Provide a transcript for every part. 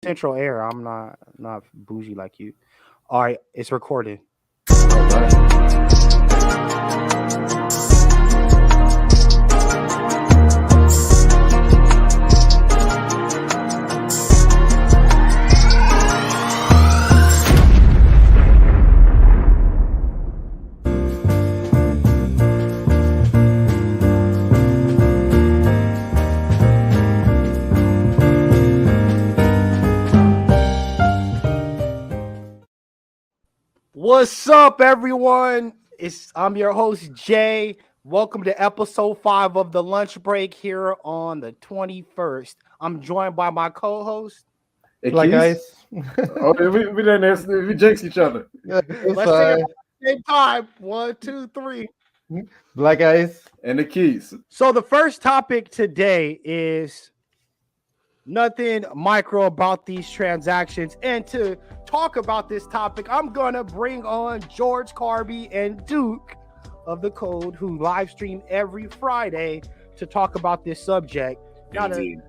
Central Air. I'm not bougie like you. All right, it's recorded. All right. What's up, everyone? I'm your host, Jay. Welcome to episode 5 of the lunch break here on the 21st. I'm joined by my co-host. Like guys. Oh, we didn't answer. We jinx each other. Yeah, let's say it at the same time. 1, 2, 3. Black Ice and the keys. So the first topic today is nothing micro about these transactions. And to talk about this topic, I'm gonna bring on George Carby and Duke of the Code, who live stream every Friday to talk about this subject. Now, to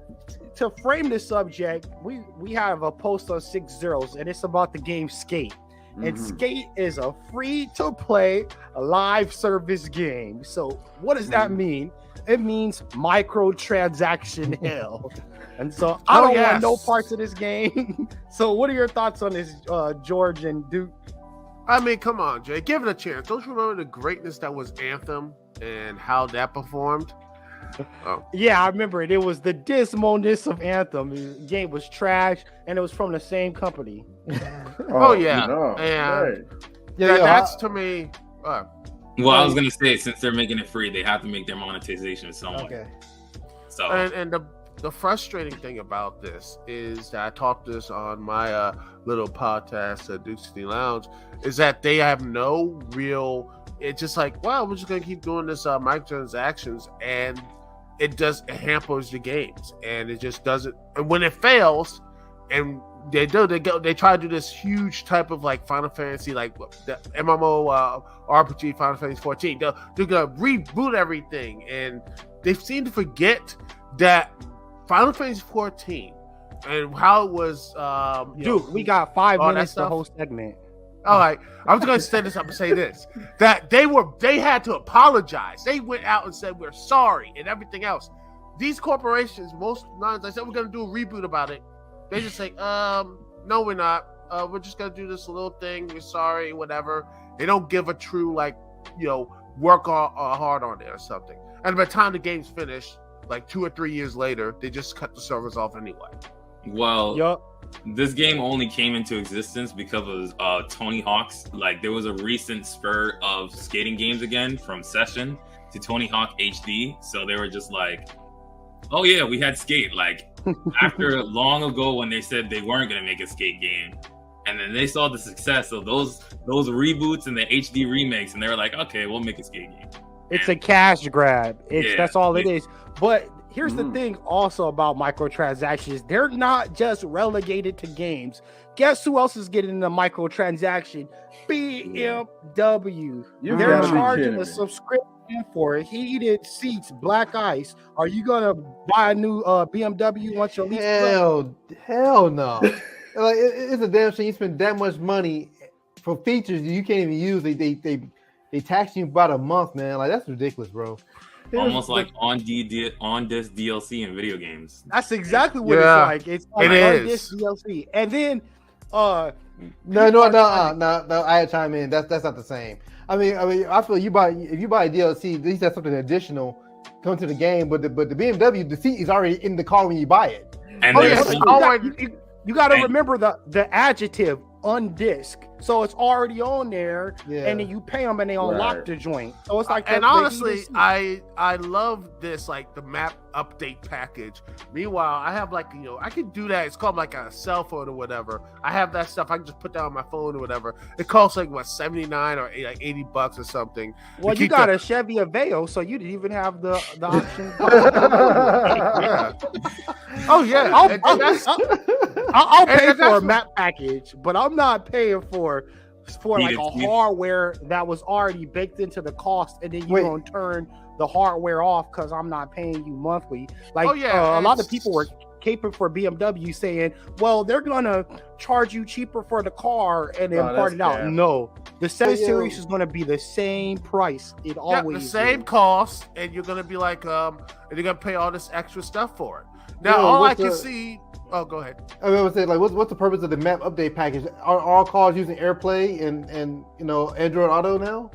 frame this subject, we have a post on 6 Zeros, and it's about the game Skate. And Skate is a free-to-play live service game. So what does that mean? It means microtransaction hell. And so I don't want no parts of this game. So what are your thoughts on this, George and Duke? I mean, come on, Jay. Give it a chance. Don't you remember the greatness that was Anthem and how that performed? Oh. Yeah, I remember it. It was the dismalness of Anthem. The game was trash, and it was from the same company. Oh yeah. No. And that's to me. Well, I was gonna say, since they're making it free, they have to make their monetization somewhat. Okay. So and the frustrating thing about this is that I talked this on my little podcast, Duke City Lounge, is that they have no real. It's just like, wow, we're just gonna keep doing this microtransactions, and it hampers the games, and it just doesn't. And when it fails, and they try to do this huge type of like Final Fantasy, like the MMO RPG Final Fantasy 14. They're gonna reboot everything, and they seem to forget that Final Fantasy 14 and how it was. Dude, we got 5 minutes to host segment. All right, I was going to stand this up and say this: that they had to apologize. They went out and said we're sorry and everything else. These corporations, most times, I said we're going to do a reboot about it. They just say, no, we're not. We're just going to do this little thing. We're sorry, whatever. They don't give a true work hard on it or something. And by the time the game's finished, like 2 or 3 years later, they just cut the servers off anyway. Well, this game only came into existence because of Tony Hawk's. Like, there was a recent spur of skating games again, from Session to Tony Hawk HD. So they were just like, oh yeah, we had Skate. Like, after long ago when they said they weren't going to make a skate game. And then they saw the success of those reboots and the HD remakes. And they were like, okay, we'll make a skate game. It's a cash grab. That's all it is. But here's the thing also about microtransactions. They're not just relegated to games. Guess who else is getting the microtransaction? BMW. They're charging a subscription for heated seats, black ice. Are you going to buy a new BMW once your lease Hell no. Like, it's a damn shame you spend that much money for features you can't even use. They tax you about a month, man. Like, that's ridiculous, bro. Almost like on this DLC in video games. That's exactly what it's like. It's on this DLC, and then no. I had to chime in. That's not the same. I mean, I feel if you buy a DLC, at least that's something additional come to the game. But the BMW, the seat is already in the car when you buy it. And you got to remember the adjective on disc, so it's already on there, and then you pay them and they unlock the joint. So it's like, and honestly, I love this, like the map update package. Meanwhile, I have I can do that. It's called like a cell phone or whatever. I have that stuff. I can just put that on my phone or whatever. It costs like what, $79 or like $80 or something. Well, you got a Chevy Aveo, so you didn't even have the option. Oh yeah, I'll pay for a map package, but I'm not paying for like a hardware that was already baked into the cost, and then you're gonna turn the hardware off because I'm not paying you monthly. Like a lot of people were caping for BMW saying, well, they're gonna charge you cheaper for the car and then part it out. No, the 7 Series is gonna be the same price. It always the same cost, and you're gonna be like, and you're gonna pay all this extra stuff for it. Now, Yeah, all I what's can the- see. Oh, go ahead. I would say, like, what's the purpose of the map update package? Are all cars using AirPlay and you know, Android Auto now?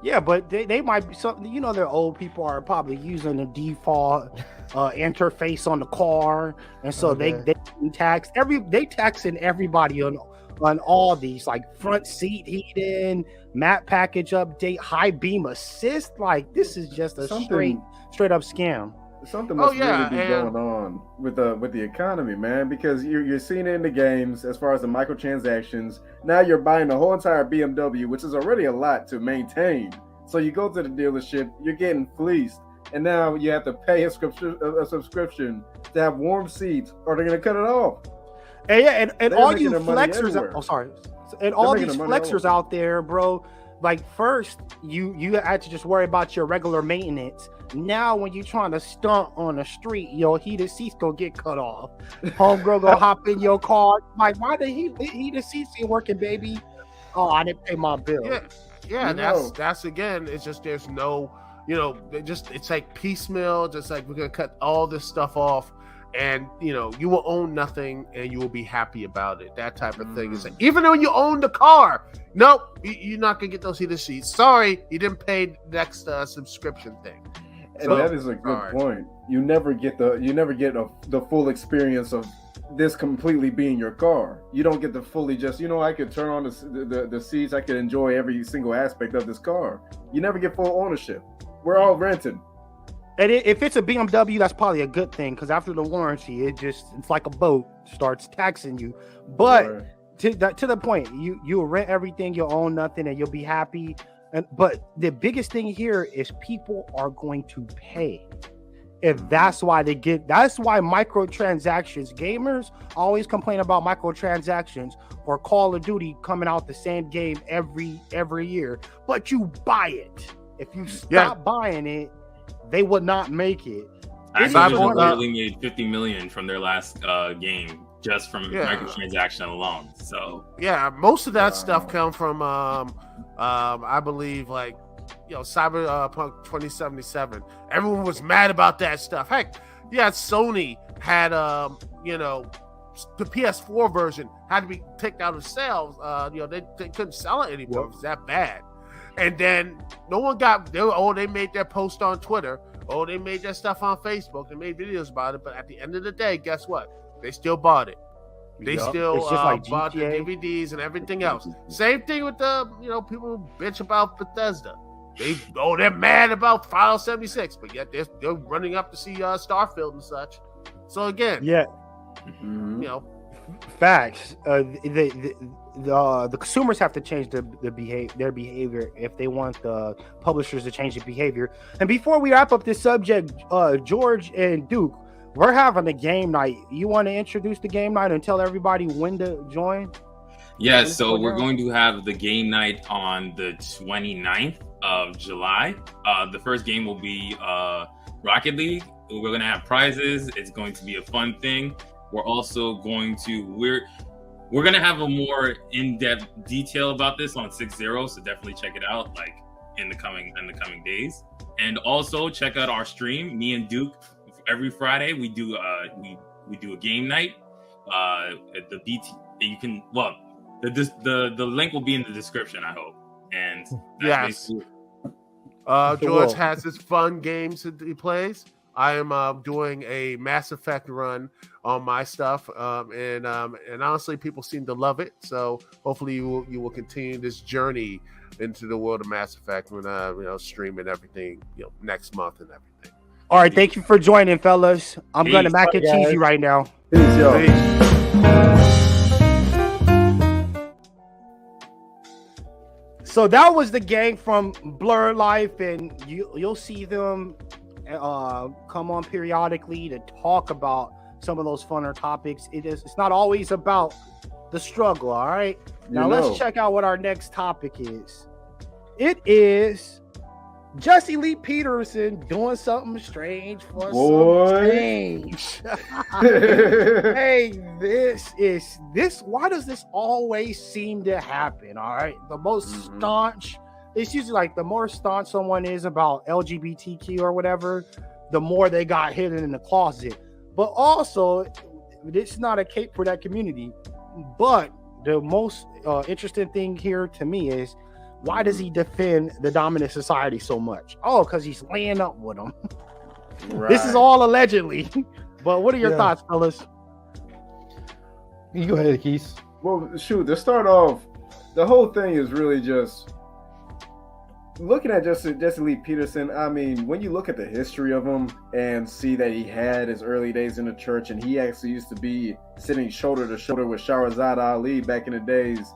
Yeah, but they might be something. You know, their old people are probably using the default interface on the car, and so they taxing everybody on all these, like front seat heating, map package update, high beam assist. Like, this is just a straight up scam. Something must really be going on with the economy, man, because you're seeing it in the games as far as the microtransactions. Now you're buying the whole entire BMW, which is already a lot to maintain. So you go to the dealership, you're getting fleeced, and now you have to pay a subscription to have warm seats, or they're gonna cut it off. And all you flexers, all these flexers out there, bro. Like, first you had to just worry about your regular maintenance. Now when you're trying to stunt on the street, your heated seats gonna get cut off. Homegirl gonna hop in your car. Like, why the heated seats ain't working, baby? Oh, I didn't pay my bill. Yeah, that's again. It's just there's no, you know, it's like piecemeal. Just like, we're gonna cut all this stuff off, and you know, you will own nothing, and you will be happy about it. That type of thing. Is like, even though you own the car, nope, you're not gonna get those heated seats. Sorry, you didn't pay the next subscription thing. And that is a good point. You never get the full experience of this completely being your car. You don't get the fully just, you know, I could turn on the seats. I could enjoy every single aspect of this car. You never get full ownership. We're all rented. And if it's a BMW, that's probably a good thing, because after the warranty, it's like a boat, starts taxing you. But to the point, you'll rent everything, you'll own nothing, and you'll be happy. But the biggest thing here is people are going to pay. That's why microtransactions, gamers always complain about microtransactions, or Call of Duty coming out the same game every year, but you buy it. If you stop buying it, they would not make it. Activision literally made $50 million from their last game just from microtransaction alone. So most of that stuff come from I believe, like, you know, Cyberpunk 2077. Everyone was mad about that stuff. Heck, Sony had you know, the PS4 version had to be taken out of sales. You know, they couldn't sell it anymore. It was that bad. And then no one they made their post on Twitter. Oh, they made their stuff on Facebook and made videos about it. But at the end of the day, guess what? They still bought it. They still bought the DVDs and everything else. Same thing with the, you know, people who bitch about Bethesda. They're mad about Fallout 76, but yet they're running up to see Starfield and such. So again, you know, facts. The consumers have to change their behavior if they want the publishers to change their behavior. And before we wrap up this subject, George and Duke, we're having a game night. You want to introduce the game night and tell everybody when to join? Yeah, so we're going to have the game night on the 29th of July. The first game will be Rocket League. We're going to have prizes. It's going to be a fun thing. We're also going to we're going to have a more in-depth detail about this on 6-0, so definitely check it out, like, in the coming days. And also check out our stream. Me and Duke, every Friday we do a game night. The link will be in the description, I hope. And George has his fun games that he plays. I am doing a Mass Effect run on my stuff, and honestly, people seem to love it. So hopefully, you will continue this journey into the world of Mass Effect when streaming everything, you know, next month and everything. All right, thank you for joining, fellas. I'm going to mac and cheesy right now. Peace, yo. So that was the gang from Blur Life, and you'll see them come on periodically to talk about some of those funner topics. It's not always about the struggle. All right. Now let's check out what our next topic is. It is Jesse Lee Peterson doing something strange for some change. Hey, this. Why does this always seem to happen? All right, the most staunch. It's usually like the more staunch someone is about LGBTQ or whatever, the more they got hidden in the closet. But also, it's not a cape for that community. But the most interesting thing here to me is, why does he defend the dominant society so much? Oh, because he's laying up with them. Right. This is all allegedly. But what are your thoughts, fellas? You go ahead, Keith. Well, shoot, to start off, the whole thing is really just looking at Jesse Lee Peterson. I mean, when you look at the history of him and see that he had his early days in the church, and he actually used to be sitting shoulder to shoulder with Shahrazad Ali back in the days,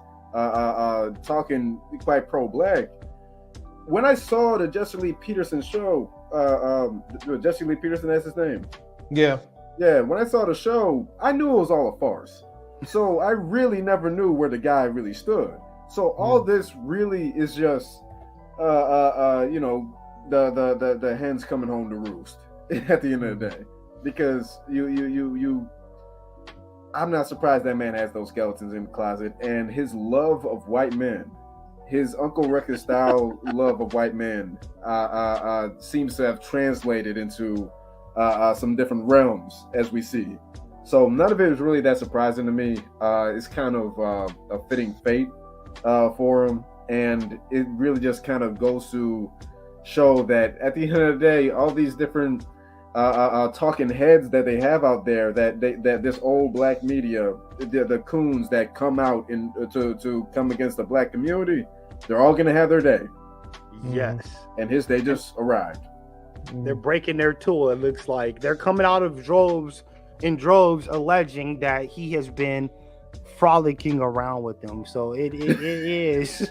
talking quite pro-black. When I saw the Jesse Lee Peterson show, Jesse Lee Peterson, that's his name. Yeah. When I saw the show, I knew it was all a farce. So I really never knew where the guy really stood. So all this really is just, you know, the hens coming home to roost at the end of the day, because you. I'm not surprised that man has those skeletons in the closet, and his love of white men, his Uncle Record style love of white men, seems to have translated into some different realms, as we see. So none of it is really that surprising to me. It's kind of a fitting fate for him, and it really just kind of goes to show that at the end of the day, all these different talking heads that they have out there, that this old black media, the coons that come out to come against the black community, they're all gonna have their day. Yes. And his day just arrived. They're breaking their tool. It looks like they're coming out of droves alleging that he has been frolicking around with them. So it is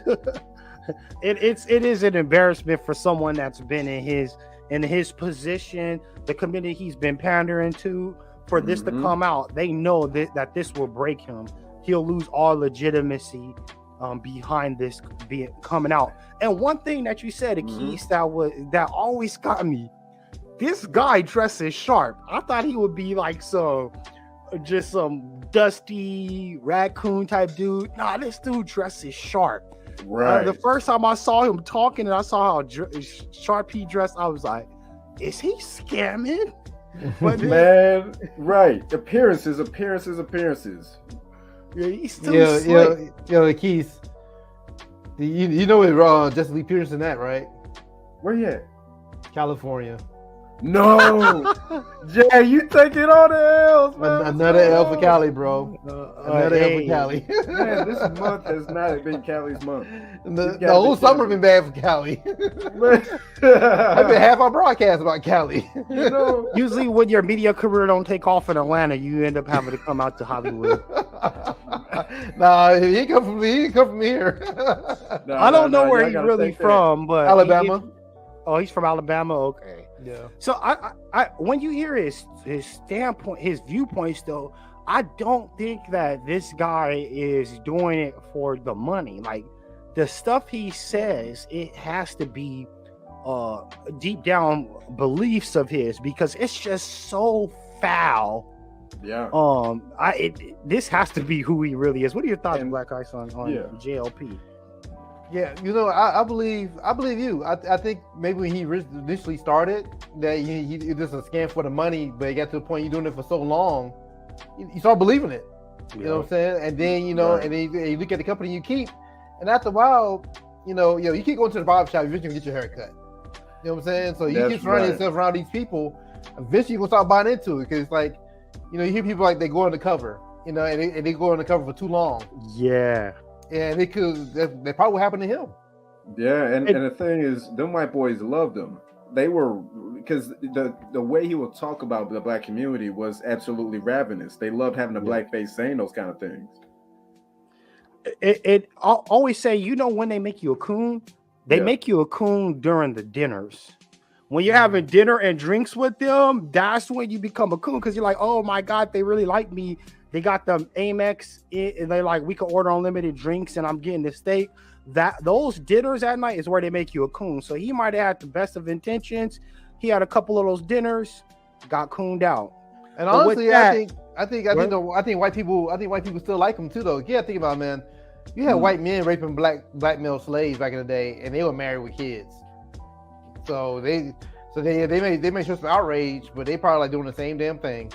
it is an embarrassment for someone that's been in his position, the community he's been pandering to, for this to come out. They know that this will break him. He'll lose all legitimacy behind this coming out. And one thing that you said, Keith, that always got me, this guy dresses sharp. I thought he would be like some dusty raccoon type dude. Nah, this dude dresses sharp. Right. The first time I saw him talking and I saw how sharp he dressed, I was like, is he scamming? But man, right. Appearances. Yeah, he's still slick. Yo, Keith. You know where Jesse Lee Peterson at, right? Where you at? California. No, Jay, you taking all the L's, man. Another L for Cali, bro. Another L for Cali. Man, this month has not been Cali's month. The whole summer been bad for Cali. I've been half our broadcast about Cali. You know, usually when your media career don't take off in Atlanta, you end up having to come out to Hollywood. Nah, he come from here. I don't know where he's really from, but Alabama. He's from Alabama. Okay. Yeah. So I when you hear his standpoint, his viewpoints, though, I don't think that this guy is doing it for the money. Like, the stuff he says, it has to be deep down beliefs of his, because it's just so foul. Yeah. This has to be who he really is. What are your thoughts, Black Ice, on JLP? Yeah, you know, I believe you. I think maybe when he initially started, that he this is a scam for the money, but it got to the point you're doing it for so long, you start believing it. You know what I'm saying? And then you you look at the company you keep, and after a while, you keep going to the barber shop, eventually you get your hair cut. You know what I'm saying? So you keep surrounding yourself around these people, eventually you're gonna start buying into it, because it's like, you hear people like they go undercover, and they go undercover for too long. Yeah. And that probably what happened to him. Yeah, and the thing is, them white boys loved him. They were, because the way he would talk about the black community was absolutely ravenous. They loved having a black face saying those kind of things. I'll always say, when they make you a coon, they make you a coon during the dinners. When you're having dinner and drinks with them, that's when you become a coon, because you're like, oh my God, they really like me. They got the Amex, and they're like, we can order unlimited drinks, and I'm getting the steak. those dinners at night is where they make you a coon. So he might have had the best of intentions. He had a couple of those dinners, got cooned out. And honestly, I think white people still like him too, though. Yeah, think about it, man. You had white men raping black male slaves back in the day, and they were married with kids. So they may show some outrage, but they probably like doing the same damn thing.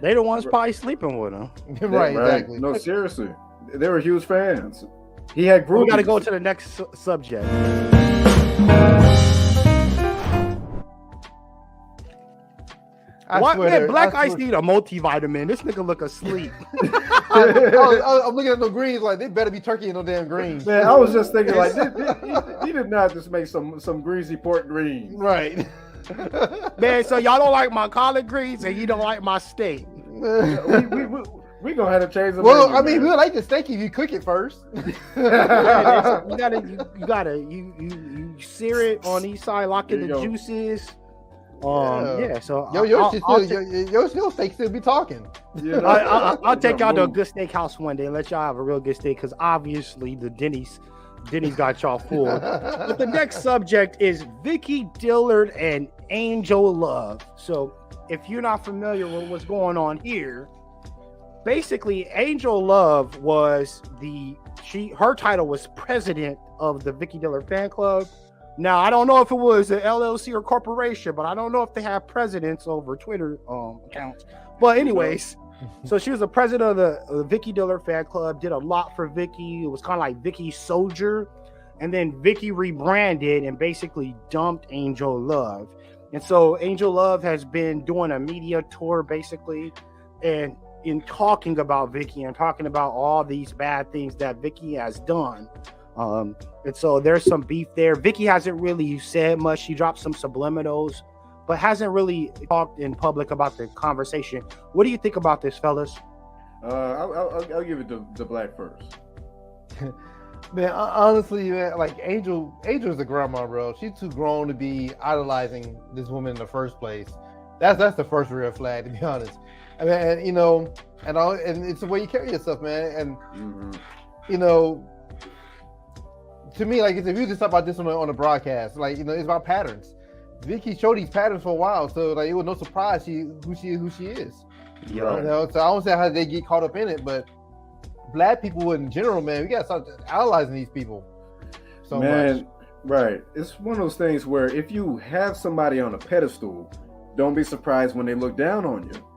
They the ones probably sleeping with him. Right, exactly. No, seriously, they were huge fans. He had groups. We got to go to the next subject. What man? Black Ice need a multivitamin. This nigga look asleep. I'm looking at no greens like they better be turkey and no damn greens. Man, I was just thinking like he did not just make some greasy pork greens. Right. Man, so y'all don't like my collard greens and you don't like my steak. We gonna have to change the Well, menu, I mean, man. we like the steak if you cook it first. You sear it on each side, lock in the juices. So your steak still be talking. Yeah, I'll take y'all to a good steakhouse one day and let y'all have a real good steak, because obviously the Denny's got y'all full. But the next subject is Vicky Dillard and Angel Love. So if you're not familiar with what's going on here, basically Angel Love was her title was president of the Vicky Dillard fan club. Now, I don't know if it was an LLC or corporation, but I don't know if they have presidents over Twitter accounts. But anyways, so she was the president of the Vicky Dillard fan club, did a lot for Vicky. It was kind of like Vicky's soldier. And then Vicky rebranded and basically dumped Angel Love. And so Angel Love has been doing a media tour basically and in talking about Vicky and talking about all these bad things that Vicky has done. And so there's some beef there. Vicky hasn't really said much. She dropped some subliminals, but hasn't really talked in public about the conversation. What do you think about this, fellas? I'll give it to Black first. Man, honestly, man, like Angel's a grandma, bro. She's too grown to be idolizing this woman in the first place. That's the first real flag, to be honest. I mean, and it's the way you carry yourself, man. And to me, like if you just talk about this on the broadcast, like it's about patterns. Vicky showed these patterns for a while, so like it was no surprise who she is. Yeah. So I don't say how they get caught up in it, but Black people in general, man, we gotta start idolizing these people so much. Right. It's one of those things where if you have somebody on a pedestal, don't be surprised when they look down on you.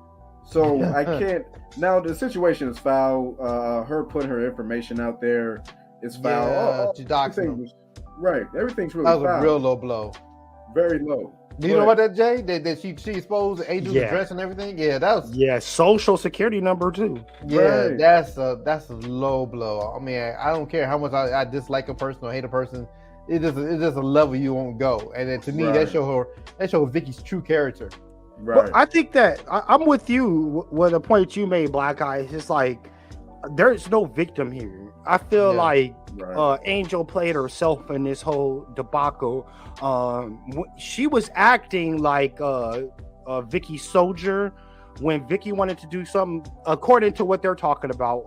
So I can't. Now the situation is foul. Her putting her information out there is foul. Right. Everything's really foul. That was a real low blow. Very low. Do you know about that, Jay? That she exposed Angel's address and everything? Yeah, that was social security number too. Yeah, right. That's a low blow. I mean, I don't care how much I dislike a person or hate a person. It's just a level you won't go. And then to me, that shows Vicky's true character. Right. Well, I think that I'm with you with the point you made, Black Eyes. It's like there's no victim here. I feel like Angel played herself in this whole debacle. She was acting like Vicky's soldier when Vicky wanted to do something, according to what they're talking about,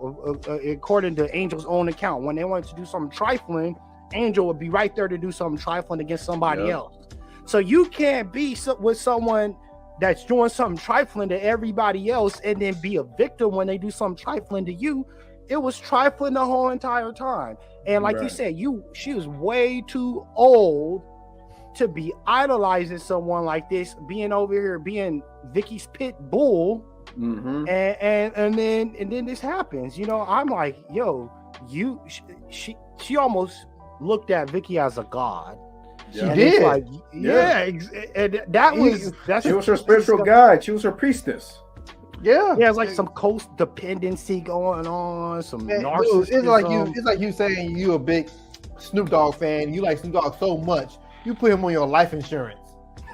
according to Angel's own account. When they wanted to do something trifling, Angel would be right there to do something trifling against somebody else. So you can't be with someone that's doing something trifling to everybody else and then be a victim when they do something trifling to you. It was trifling the whole entire time. And like you said, she was way too old to be idolizing someone like this, being over here, being Vicky's pit bull. And then this happens. I'm like, she almost looked at Vicky as a god. She did. Like, and she was her spiritual guide. She was her priestess. Yeah, it's like some codependency going on, some narcissism. It's like you saying you a big Snoop Dogg fan. You like Snoop Dogg so much, you put him on your life insurance.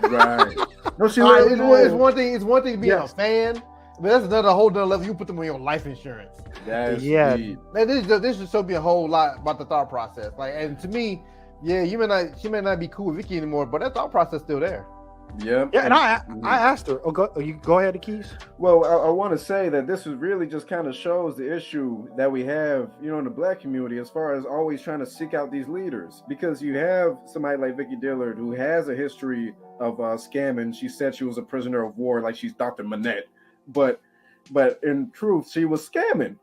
Right. No, it's one thing. It's one thing to be a fan, but that's another whole other level. You put them on your life insurance. That's deep. Man, this just showed me a whole lot about the thought process. Like, and to me, she may not be cool with Vicky anymore, but that thought process is still there. Yeah. Yeah, and I asked her. You go ahead, Keys. Well, I want to say that this is really just kind of shows the issue that we have, in the black community, as far as always trying to seek out these leaders, because you have somebody like Vicky Dillard who has a history of scamming. She said she was a prisoner of war, like she's Dr. Manette, but in truth, she was scamming.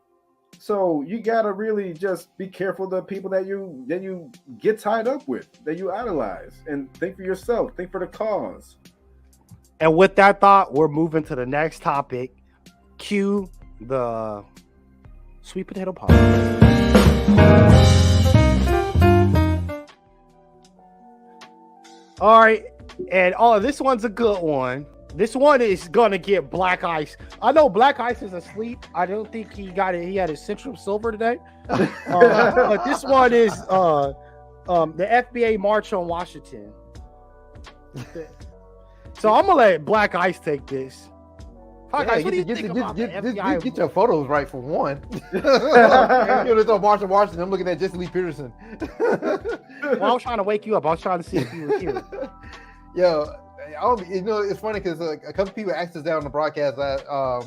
So you gotta really just be careful of the people that you get tied up with, that you idolize, and think for yourself, think for the cause. And with that thought, we're moving to the next topic. Cue the sweet potato pie. All right, and this one's a good one. This one is gonna get Black Ice. I know Black Ice is asleep. I don't think he got it. He had his Central Silver today. But this one is the FBA March on Washington. So I'm gonna let Black Ice take this. Black Ice, what do you think about the FBI? Get your photos right for one. It's on March on Washington. I'm looking at Lee Peterson. Well, I was trying to wake you up. I was trying to see if you were here. Yo. It's funny because a couple people asked us that on the broadcast, our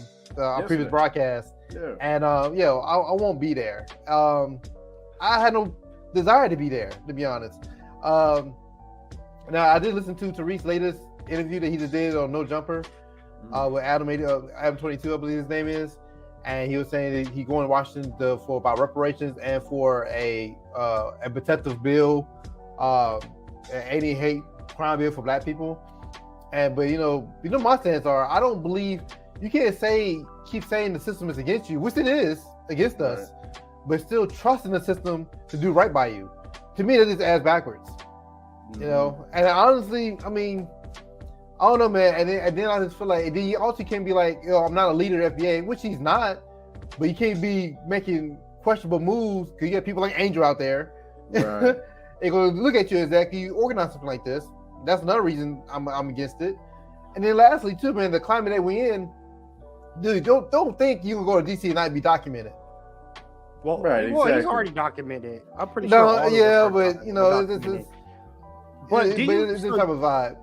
previous broadcast, and I won't be there. I had no desire to be there, to be honest. Now I did listen to Tariq's latest interview that he just did on No Jumper with Adam 22, I believe his name is, and he was saying that he's going to Washington for about reparations and for a protective bill, an anti-hate crime bill for Black people. But my stance are, I don't believe you can't keep saying the system is against you, which it is against us, but still trusting the system to do right by you. To me, that is ass backwards. And honestly, I mean, I don't know, man. And then I just feel like, and then you also can't be like, I'm not a leader of the FBA, which he's not, but you can't be making questionable moves because you got people like Angel out there. Right. They're going to look at you exactly. You organize something like this. That's another reason I'm against it. And then lastly, too, man, the climate that we're in, dude, don't think you can go to DC and not be documented. Well, he's already documented. I'm pretty sure. But it's this type of vibe.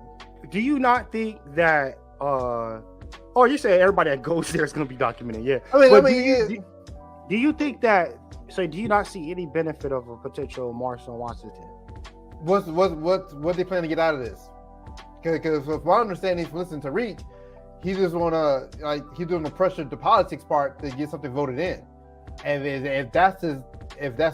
Do you not think that? You say everybody that goes there is going to be documented? Yeah. Do you think that? So, do you not see any benefit of a potential march on Washington? What they plan to get out of this? Because if my understanding from listening to Reach, he just wanna he's doing the pressure to politics part to get something voted in. And if that's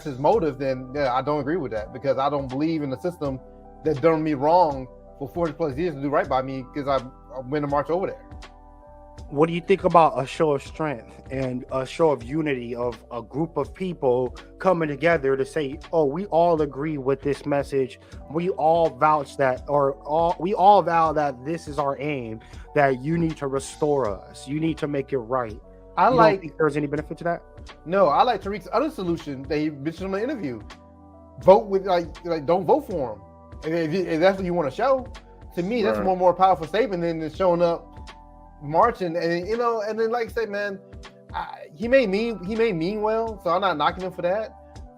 his motive, then I don't agree with that, because I don't believe in a system that done me wrong for 40 plus years to do right by me because I went to march over there. What do you think about a show of strength and a show of unity of a group of people coming together to say, we all agree with this message. We all vouch that, we all vow that this is our aim, that you need to restore us. You need to make it right. Don't think there's any benefit to that? No, I like Tariq's other solution that he mentioned in the interview. Vote with, don't vote for him. If that's what you want to show, to me, that's a more powerful statement than showing up marching. And then like I said, man, he may mean well, so I'm not knocking him for that,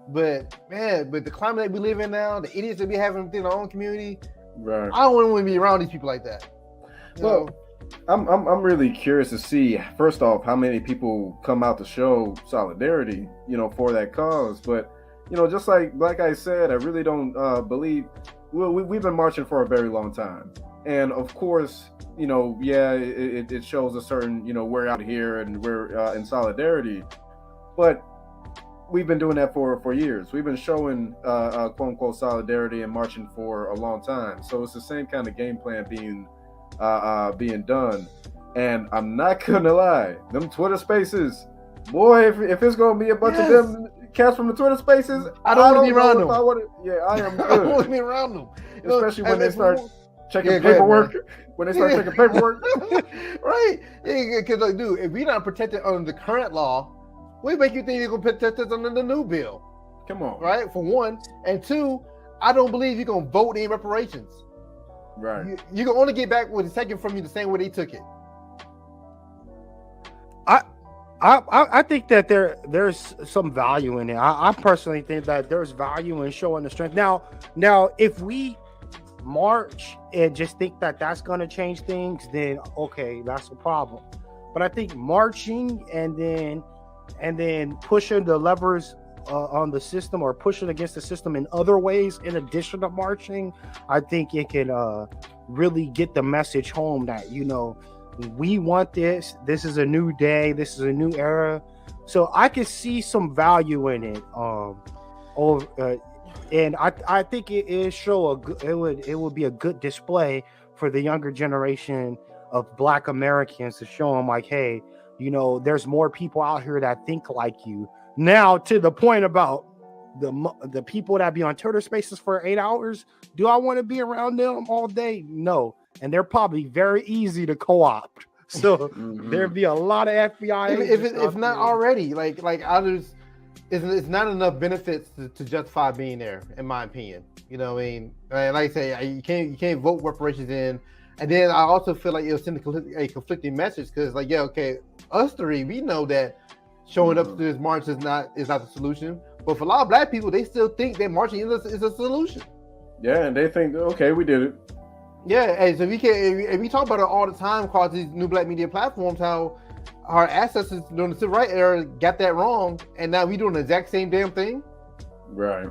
but the climate that we live in now, the idiots that we have within our own community, I don't want to be around these people like that. I'm really curious to see, first off, how many people come out to show solidarity for that cause. But just like Black Ice said, I really don't believe we've been marching for a very long time. And of course, it shows a certain, we're out here and we're in solidarity. But we've been doing that for years. We've been showing quote unquote solidarity and marching for a long time. So it's the same kind of game plan being done. And I'm not gonna lie, them Twitter Spaces, boy, if it's gonna be a bunch of them cats from the Twitter Spaces, I don't want to be around them. I am good. I don't want to be around them, especially when they start checking paperwork. When they start checking paperwork, right? Because dude, if we're not protected under the current law, what make you think you're gonna protect us under the new bill? Come on, right? For one, and two, I don't believe you're gonna vote in reparations. Right. You can only get back what is taken from you the same way they took it. I think that there's some value in it. I personally think that there's value in showing the strength. Now, if we march and just think that that's going to change things, then okay, that's a problem. But I think marching and then pushing the levers on the system, or pushing against the system in other ways in addition to marching, I think it can really get the message home that, you know, we want this. This is a new day. This is a new era. So I could see some value in it. And I think it would be a good display for the younger generation of Black Americans to show them, like, hey, you know, there's more people out here that think like you. Now, to the point about the people that be on Twitter Spaces for 8 hours, do I want to be around them all day? No. And they're probably very easy to co-opt. So there'd be a lot of FBI. If not already, like others, it's not enough benefits to justify being there, in my opinion. You know what I mean? Like I say, you can't vote reparations in. And then I also feel like it'll send a conflicting message, because, like, yeah, okay, us three, we know that showing up to this march is not the solution. But for a lot of Black people, they still think that marching is a solution. Yeah, and they think, okay, we did it. Yeah, and so we talk about it all the time across these new Black media platforms, how our ancestors during the civil rights era got that wrong, and now we doing the exact same damn thing. Right.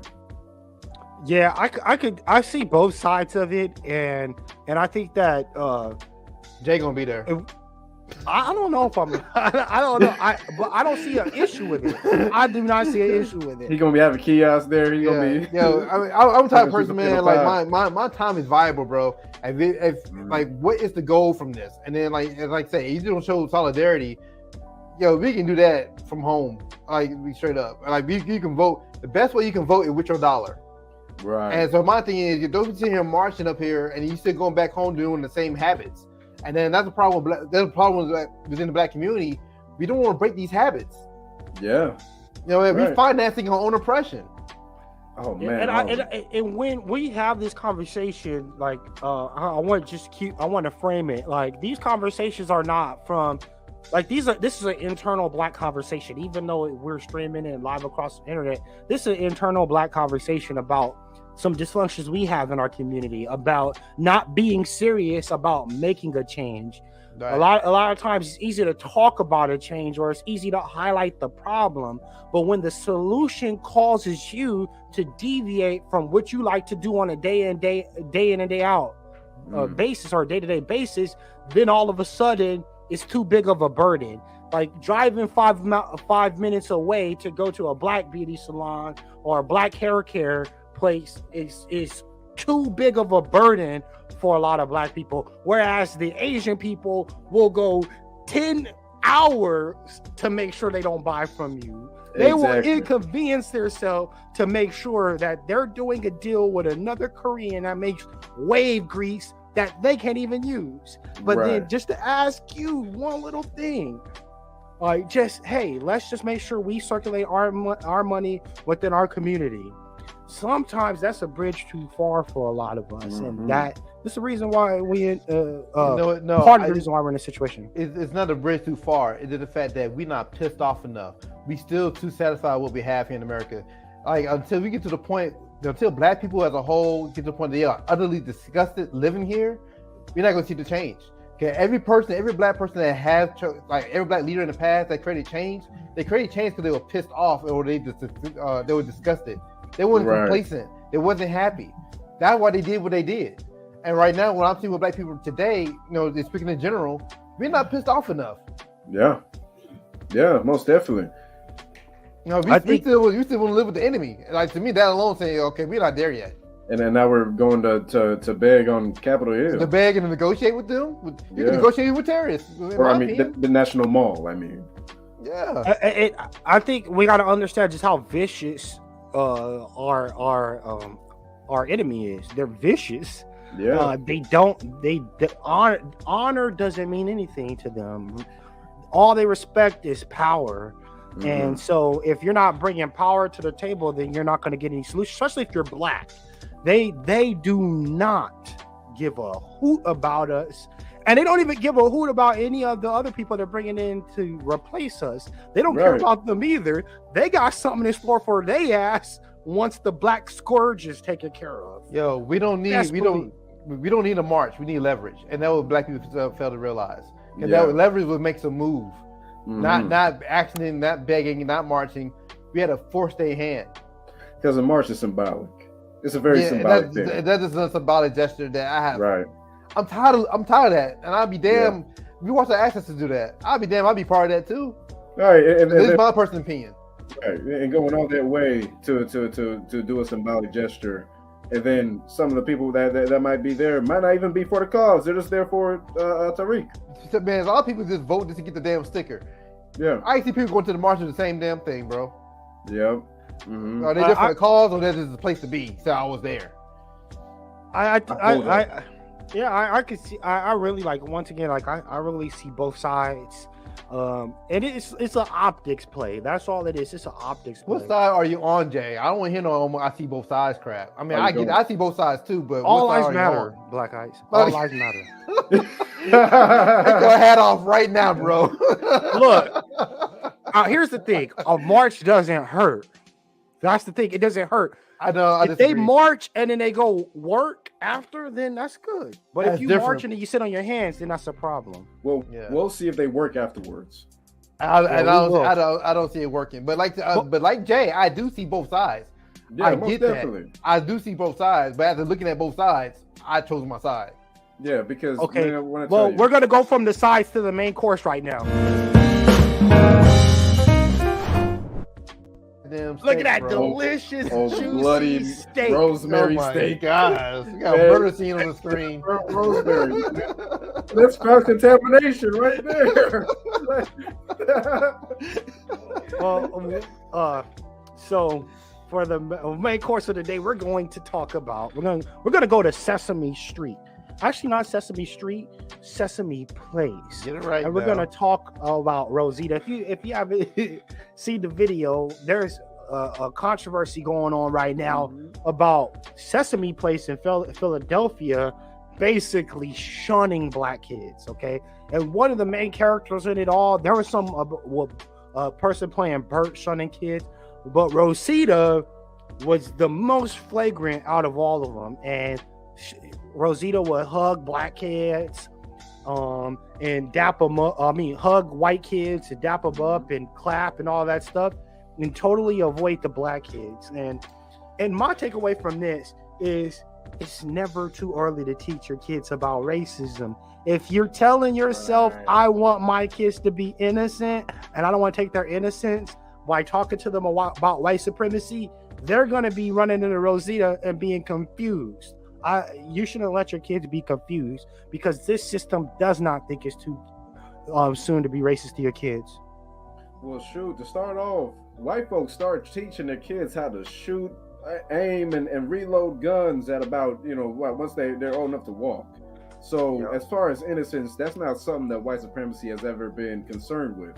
Yeah, I see both sides of it, and I think that Jay gonna be there. I don't know if I'm. I don't know. But I don't see an issue with it. I do not see an issue with it. He's gonna be having kiosks there. He's gonna be. Yo, I mean, I'm the type of person, man. Like my time is valuable, bro. If like, what is the goal from this? And then, like I say, you don't show solidarity. Yo, we can do that from home. Like, be straight up. Like, you can vote. The best way you can vote is with your dollar. Right. And so my thing is, you don't sit here marching up here, and you still going back home doing the same habits. And then that's a problem. There's a problem within the Black community. We don't want to break these habits. Yeah. You know, right. We're financing our own oppression. Oh man. And when we have this conversation, like, I want to frame it like, these conversations are not from, like, this is an internal Black conversation. Even though we're streaming it live across the internet, this is an internal Black conversation about some dysfunctions we have in our community, about not being serious about making a change. Right. A lot of times it's easy to talk about a change, or it's easy to highlight the problem, but when the solution causes you to deviate from what you like to do on a day in and day out basis, or day-to-day basis, then all of a sudden it's too big of a burden. Like driving 5 minutes away to go to a Black beauty salon or a Black hair care place is too big of a burden for a lot of Black people, whereas the Asian people will go 10 hours to make sure they don't buy from you. They will inconvenience themselves to make sure that they're doing a deal with another Korean that makes wave grease that they can't even use. But then just to ask you one little thing, like, just, hey, let's just make sure we circulate our money within our community. Sometimes that's a bridge too far for a lot of us, and that's the reason why part of the reason why we're in this situation. It's not a bridge too far. It's the fact that we're not pissed off enough. We still too satisfied with what we have here in America. Like, until we get to the point, until Black people as a whole get to the point that they are utterly disgusted living here, we're not going to see the change. Okay, every Black person that has, like every Black leader in the past that created change, they created change because they were pissed off, or they were disgusted. They weren't complacent. They wasn't happy. That's why they did what they did. And right now, when I'm seeing with Black people today, you know, they're speaking in general, we're not pissed off enough. Yeah, most definitely. You know, we still want to live with the enemy. Like, to me, that alone saying, okay, we're not there yet. And then now we're going to beg on Capitol Hill. To beg and negotiate with them? You can negotiate with terrorists. Or, I mean, the National Mall, I mean. Yeah. I think we got to understand just how vicious our enemy is. They're vicious. Yeah. Honor doesn't mean anything to them. All they respect is power. And so if you're not bringing power to the table, then you're not going to get any solution, especially if you're Black. They do not give a hoot about us, and they don't even give a hoot about any of the other people they're bringing in to replace us. They don't care about them either. They got something in store for their ass once the Black scourge is taken care of. Yo, we don't need we don't need a march. We need leverage, and that what black people fail to realize. And Yeah. that leverage would make some move, Mhm. not actioning, not begging, not marching. We had to force their hand. Because a march is symbolic. It's a very symbolic thing. That is a symbolic gesture that I have. Right. I'm tired of that, and I'll be damned. If you want the access to do that, I'll be damned. I'll be part of that too. All right. And This is my personal opinion. right. And going all that way to do a symbolic gesture, and then some of the people that might be there might not even be for the cause. They're just there for Tariq. Man, a lot of people just vote just to get the damn sticker. Yeah. I see people going to the march for the same damn thing, bro. Yep. Mm-hmm. Are they there for the cause, or they're just a place to be? So I was there. I could see. I really like. Once again, like I really see both sides. And it's an optics play. That's all it is. It's an optics play. What side are you on, Jay? I don't want to hear no I see both sides crap. I mean, I see both sides too, but All what side lives are you matter. on? Black Ice. All lives matter. Take your hat off right now, bro. Look, here's the thing: a march doesn't hurt. That's the thing; it doesn't hurt. I know. If they march and then they go work after, then that's good. But That's if you different. march and then you sit on your hands, then that's a problem. Well, Yeah. we'll see if they work afterwards. I will. don't see it working. But like Jay, I do see both sides. Yeah, I most get definitely. that. I do see both sides. But after looking at both sides, I chose my side. Yeah, because Okay. man, I wanna Well, tell you. we're gonna go from the sides to the main course right now. Damn Look at steak, that bro. delicious, juicy bloody steak. rosemary Oh my steak. gosh. You got a Man. murder scene on the screen. Rosemary. That's cross contamination right there. Well, so for the main course of the day, we're going to talk about we're gonna go to Sesame Street. Actually, not Sesame Street, Sesame Place. Get it right. And we're now. gonna talk about Rosita. If you haven't seen the video, there's a controversy going on right now about Sesame Place in Philadelphia, basically shunning black kids. Okay, and one of the main characters in it all, there was some person playing Bert shunning kids, but Rosita was the most flagrant out of all of them, and Rosita would hug black kids, and dap them up. Hug white kids and dap them up and clap and all that stuff, and totally avoid the black kids. And my takeaway from this is it's never too early to teach your kids about racism. If you're telling yourself, I want my kids to be innocent and I don't want to take their innocence by talking to them about white supremacy, they're going to be running into Rosita and being confused. You shouldn't let your kids be confused because this system does not think it's too soon to be racist to your kids. Well, shoot, to start off, white folks start teaching their kids how to shoot, aim, and reload guns at about, once they're old enough to walk. So as far as innocence, that's not something that white supremacy has ever been concerned with.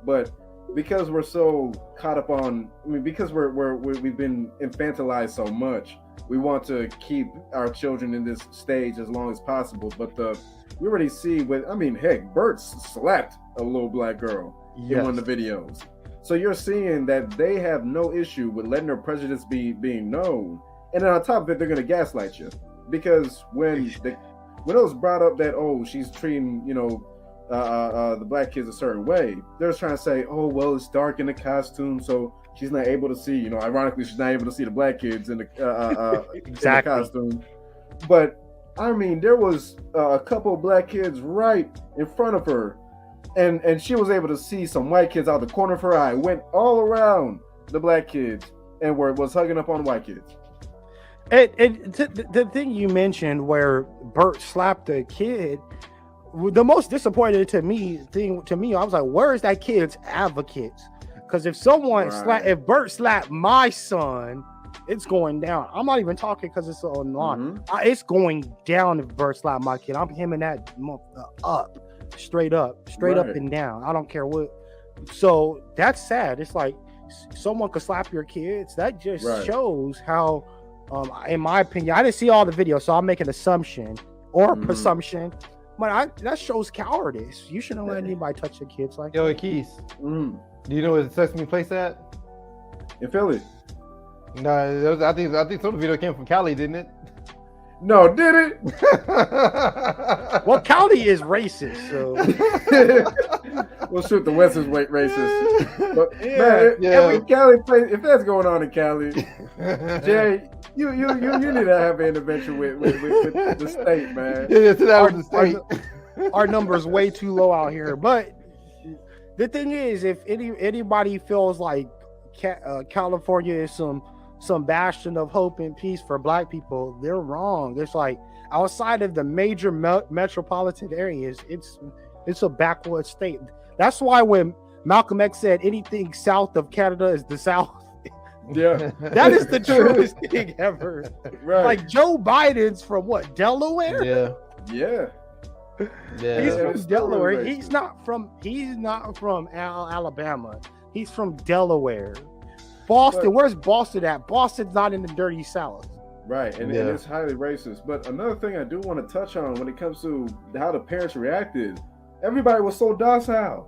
But because we're so caught up on, because we've been infantilized so much, we want to keep our children in this stage as long as possible. But we already see heck, Berts slapped a little black girl in one of the videos. So you're seeing that they have no issue with letting their prejudice being known. And then on top of it, they're going to gaslight you. Because when it was brought up that, she's treating, the black kids a certain way, they're just trying to say, it's dark in the costume, so she's not able to see, ironically, she's not able to see the black kids in the, exactly. in the costume. But, there was a couple of black kids right in front of her, and she was able to see some white kids out the corner of her eye, went all around the black kids, and was hugging up on white kids. The thing you mentioned where Bert slapped a kid, the most disappointing to me, I was like, where is that kid's advocates? Because if someone if Bert slapped my son, it's going down. I'm not even talking because it's online. It's going down if Bert slapped my kid. I'm hemming that up, straight up and down. I don't care what. So that's sad. It's like someone could slap your kids. That just shows how, in my opinion, I didn't see all the videos, so I'll make an assumption or presumption. But that shows cowardice. You shouldn't let anybody touch your kids like Yo, that. Keith, do you know where the Sesame Place at? In Philly. No, I think some of the video came from Cali, didn't it? No, did it? Well, Cali is racist, so Well, shoot, the West is racist. But Yeah. man, if Cali if that's going on in Cali, Jay, you need to have an intervention with the state, man. Yeah, sit down with the state. our numbers way too low out here. But the thing is, if anybody feels like California is some bastion of hope and peace for Black people, they're wrong. It's like outside of the major metropolitan areas, it's a backwoods state. That's why when Malcolm X said anything south of Canada is the South, Yeah, that is the truest thing ever. right. Like Joe Biden's from what, Delaware? Yeah. Yeah. Yeah. He's Yeah, from it's still Delaware. racist. He's not from Alabama. He's from Delaware. Boston. Where's Boston at? Boston's not in the dirty South. Right, and it's highly racist. But another thing I do want to touch on when it comes to how the parents reacted, everybody was so docile.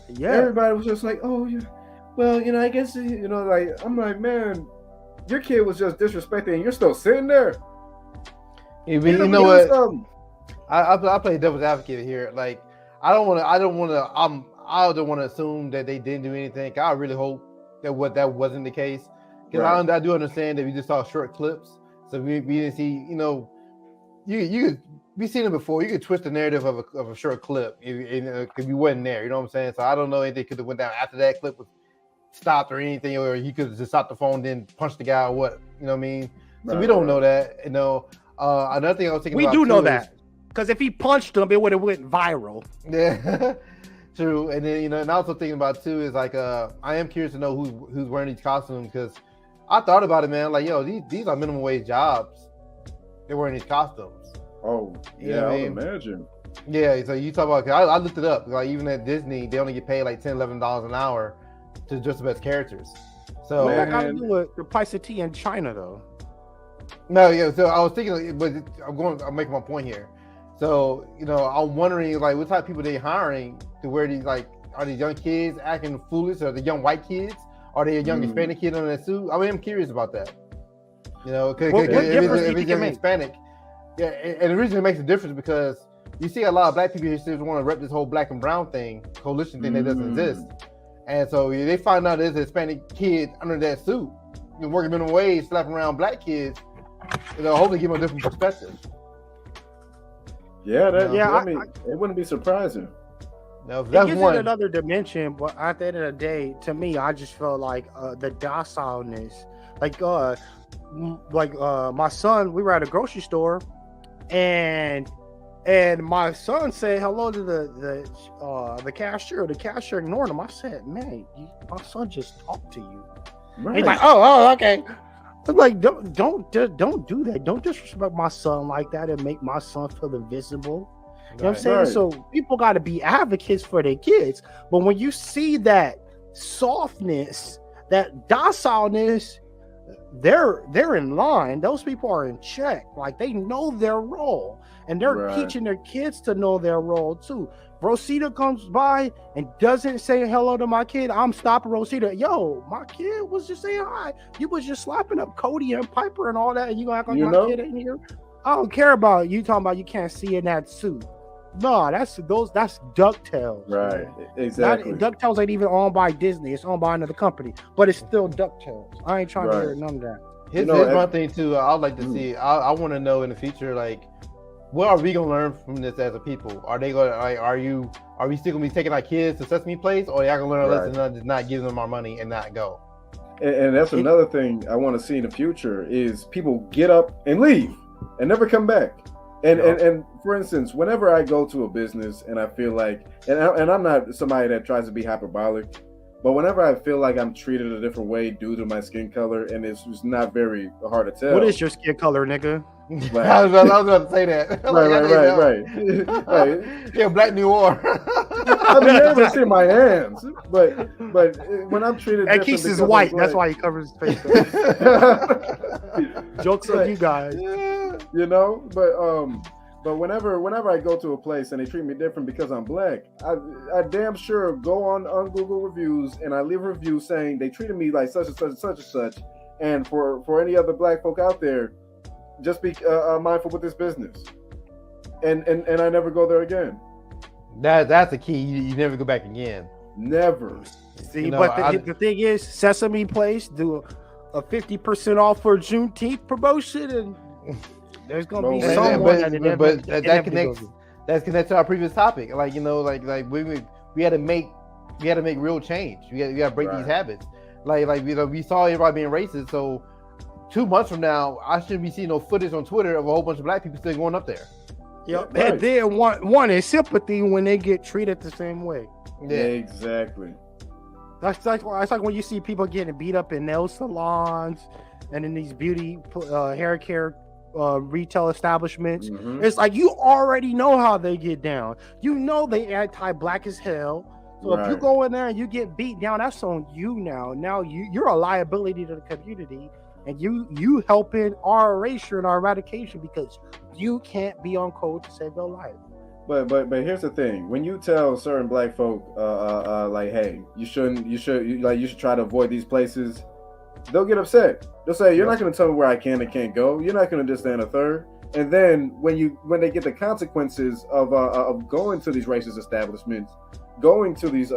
Yeah. Everybody was just like, oh, yeah, well, I guess, like, I'm like, man, your kid was just disrespecting and you're still sitting there. You know what? Something. I play devil's advocate here. Like, I don't want to assume that they didn't do anything. I really hope that wasn't the case. Because Right. I do understand that we just saw short clips, so we didn't see. We've seen it before. You could twist the narrative of a short clip if you wasn't there. You know what I'm saying? So I don't know anything could have went down after that clip was stopped or anything, or he could have just stopped the phone, then punched the guy or what. You know what I mean? So we don't know that. Another thing I was thinking We about do know too that. Because if he punched him, it would have went viral. Yeah, true. And then and also thinking about too is like I am curious to know who's wearing these costumes, because I thought about it, man. Like, yo, these are minimum wage jobs. They're wearing these costumes. Oh, You know yeah, what I I would mean? imagine. Yeah, so you talk about. I looked it up. Like even at Disney, they only get paid like $10-11 an hour to dress up as characters. So What Man. got to do with the price of tea in China, though? no, yeah. So I was thinking, but I'm making my point here. So I'm wondering like what type of people they hiring to wear these. Like, are these young kids acting foolish? Are they young white kids? Are they a young Hispanic kid on that suit? I mean, I'm curious about that. Because What if difference do you it's think young it makes? Hispanic, yeah, and the reason it makes a difference because you see a lot of Black people here still want to rep this whole Black and brown coalition thing that doesn't exist, and so they find out there's a Hispanic kid under that suit, working minimum wage, slapping around Black kids. Hopefully give them a different perspective. Yeah, it wouldn't be surprising. Now, It that's gives one. it another dimension, but at the end of the day, to me, I just felt like the docileness. My son, we were at a grocery store, and my son said hello to the cashier. The cashier ignored him. I said, "Man, my son just talked to you." Right. He's like, "Oh, okay." I'm like, don't do that. Don't disrespect my son like that and make my son feel invisible. You know what I'm saying? Right. So people got to be advocates for their kids. But when you see that softness, that docileness, they're in line. Those people are in check. Like, they know their role. And they're Right. teaching their kids to know their role too. Rosita comes by and doesn't say hello to my kid. I'm stopping Rosita. Yo, my kid was just saying hi. You was just slapping up Cody and Piper and all that, and you gonna act like my kid ain't here? I don't care about you talking about you can't see in that suit. No, that's DuckTales. Right, man. exactly. DuckTales ain't even owned by Disney. It's owned by another company, but it's still DuckTales. I ain't trying to hear none of that. Here's one thing too. I'd like to see. I want to know in the future, like, what are we gonna learn from this as a people? Are they gonna are we still gonna be taking our kids to Sesame Place, or are y'all gonna learn a lesson and just not give them our money and not go? And that's another thing I want to see in the future is people get up and leave and never come back. And for instance, whenever I go to a business and I feel like, and I'm not somebody that tries to be hyperbolic, but whenever I feel like I'm treated a different way due to my skin color, and it's just not very hard to tell. What is your skin color, nigga? Like, I was about to say that. Right. Yeah, Black New Orleans. I mean, you never see my hands, but when I'm treated, And Keith is white. That's why he covers his face. Jokes on you guys. But whenever I go to a place and they treat me different because I'm Black, I damn sure go on Google reviews and I leave a review saying they treated me like such and such and such and such. And for any other Black folk out there, just be mindful with this business, and I never go there again. That's the key. You never go back again. Never. See, you know, but the thing is, Sesame Place do a 50% off for Juneteenth promotion, and there's gonna be someone that connects. That's connected to our previous topic. Like, you know, like we had to make real change. We got to break these habits. Like you know, we saw everybody being racist. So 2 months from now, I shouldn't be seeing no footage on Twitter of a whole bunch of black people still going up there. Yep. Right. And then one is sympathy when they get treated the same way. Yeah, exactly. That's like when you see people getting beat up in nail salons and in these beauty hair care retail establishments. Mm-hmm. It's like you already know how they get down. You know they anti-black as hell. So if you go in there and you get beat down, that's on you now. Now you're a liability to the community, and you helping our erasure and our eradication because you can't be on code to save your life. But here's the thing: when you tell certain black folk, like, hey, you should try to avoid these places, they'll get upset. They'll say, you're not going to tell me where I can and can't go. You're not going to just stand a third. And then when they get the consequences of going to these racist establishments, going to these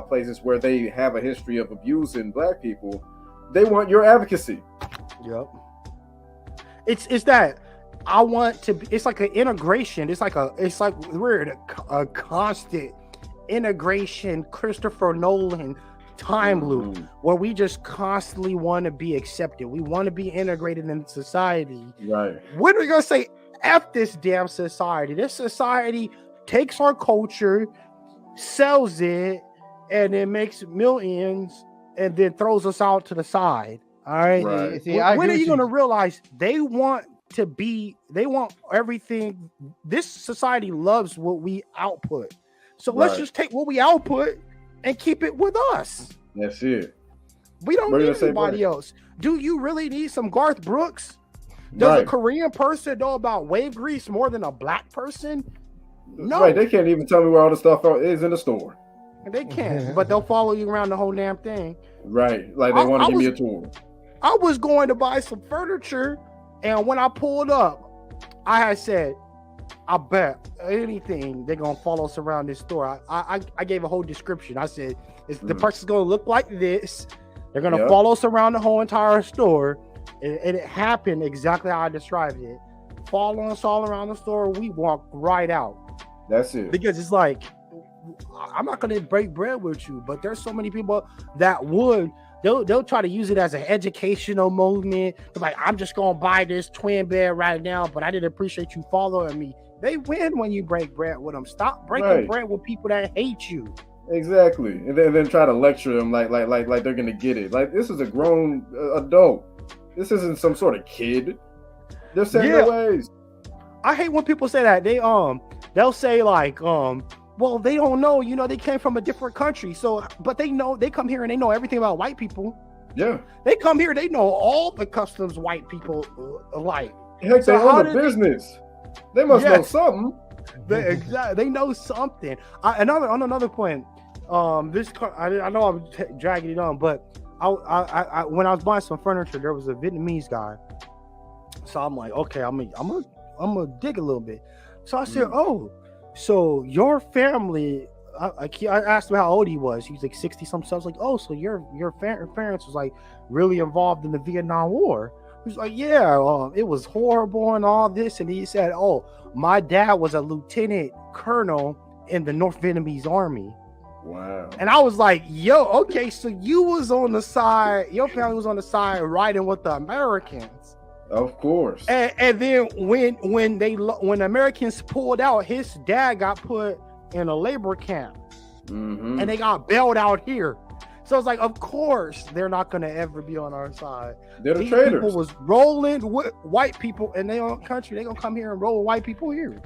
places where they have a history of abusing black people, they want your advocacy. Yep. It's that I want to be, it's like an integration. It's like we're in a constant integration Christopher Nolan time loop where we just constantly want to be accepted. We want to be integrated in society. Right. When are we gonna say F this damn society? This society takes our culture, sells it, and then makes millions and then throws us out to the side. All right. See, when are you gonna realize they want everything? This society loves what we output. So let's just take what we output and keep it with us. That's it. We don't need anybody else. Do you really need some Garth Brooks? Does a Korean person know about wave grease more than a black person? No. Right, they can't even tell me where all the stuff is in the store. They can't, but they'll follow you around the whole damn thing. Right, like they want to give me a tour. I was going to buy some furniture, and when I pulled up, I had said, I bet anything they're gonna follow us around this store. I gave a whole description. I said the person's gonna look like this. They're gonna follow us around the whole entire store, and it happened exactly how I described it. Following us all around the store, we walked right out. That's it. Because it's like, I'm not gonna break bread with you, but there's so many people that would. They'll try to use it as an educational moment. They're like, I'm just gonna buy this twin bed right now, but I didn't appreciate you following me. They win when you break bread with them. Stop breaking bread with people that hate you. Exactly, and then try to lecture them like they're gonna get it. Like, this is a grown adult. This isn't some sort of kid. They're set in their ways. I hate when people say that. They'll say like, well, they don't know. You know, they came from a different country. So, but they know, they come here and they know everything about white people. Yeah, they come here. They know all the customs white people like. Heck, so they own a business. They must know something. They know something. On another point, I know I'm dragging it on, but I when I was buying some furniture, there was a Vietnamese guy. So I'm like, okay, I'm gonna dig a little bit. So I said, oh, so your family? I asked him how old he was. He's like 60-something. So I was like, oh, so your parents was like really involved in the Vietnam War. He was like, yeah, it was horrible and all this. And he said, oh, my dad was a lieutenant colonel in the North Vietnamese army. Wow. And I was like, yo, okay, so you was on the side, your family was on the side riding with the Americans. Of course. And then when the Americans pulled out, his dad got put in a labor camp. Mm-hmm. And they got bailed out here. So it's like, of course, they're not going to ever be on our side. They're the traitors. People was rolling with white people in their own country. They're going to come here and roll with white people here.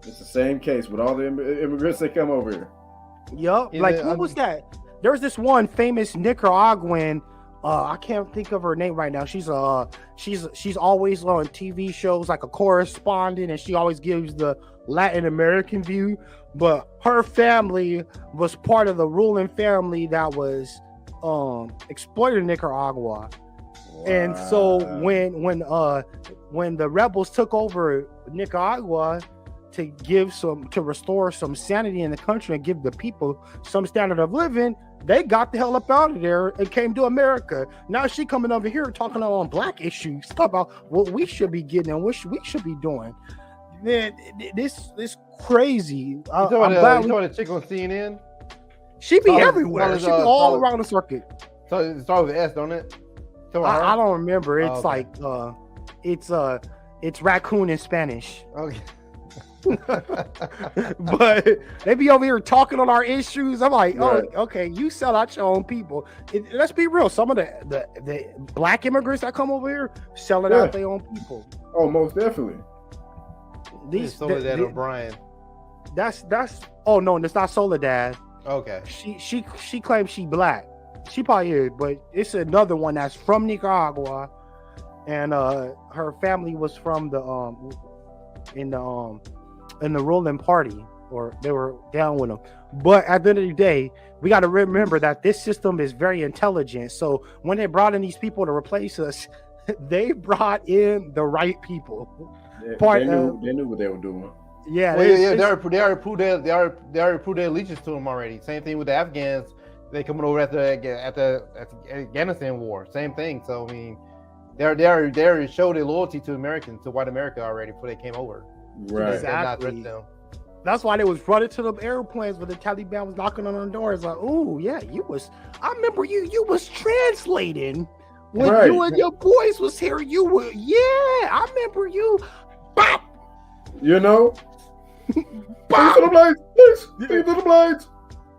It's the same case with all the immigrants that come over here. Yup. Yeah, like, what was that? There was this one famous Nicaraguan. I can't think of her name right now. She's always on TV shows like a correspondent, and she always gives the Latin American view. But her family was part of the ruling family that was exploiting Nicaragua. And so when the rebels took over Nicaragua to restore some sanity in the country and give the people some standard of living, they got the hell up out of there and came to America. Now she coming over here talking on black issues, talk about what we should be getting and what we should be doing. Man, this crazy. You know what the chick on CNN? She be everywhere. She be all around the circuit. So it starts with S, don't it? I don't remember. It's it's raccoon in Spanish. Okay. But they be over here talking on our issues. I'm like, oh, okay, you sell out your own people. Let's be real. Some of the black immigrants that come over here selling out their own people. Oh, most definitely. Soledad O'Brien. That's oh no, it's not Soledad. Okay. She claims she black. She probably is, but it's another one that's from Nicaragua, and her family was from the in the ruling party, or they were down with them. But at the end of the day, we got to remember that this system is very intelligent. So when they brought in these people to replace us, they brought in the right people. They knew what they were doing. Yeah, they already proved their allegiance to them already. Same thing with the Afghans. They coming over at the Afghanistan war. Same thing. So I mean, they already showed their loyalty to Americans, to white America already before they came over. Right. Exactly. That's why they was running to them airplanes when the Taliban was knocking on their doors. Like, oh yeah, I remember you was translating when you and your boys was here. I remember you. Bop. You know. Bop. To the blades, please. To the blades.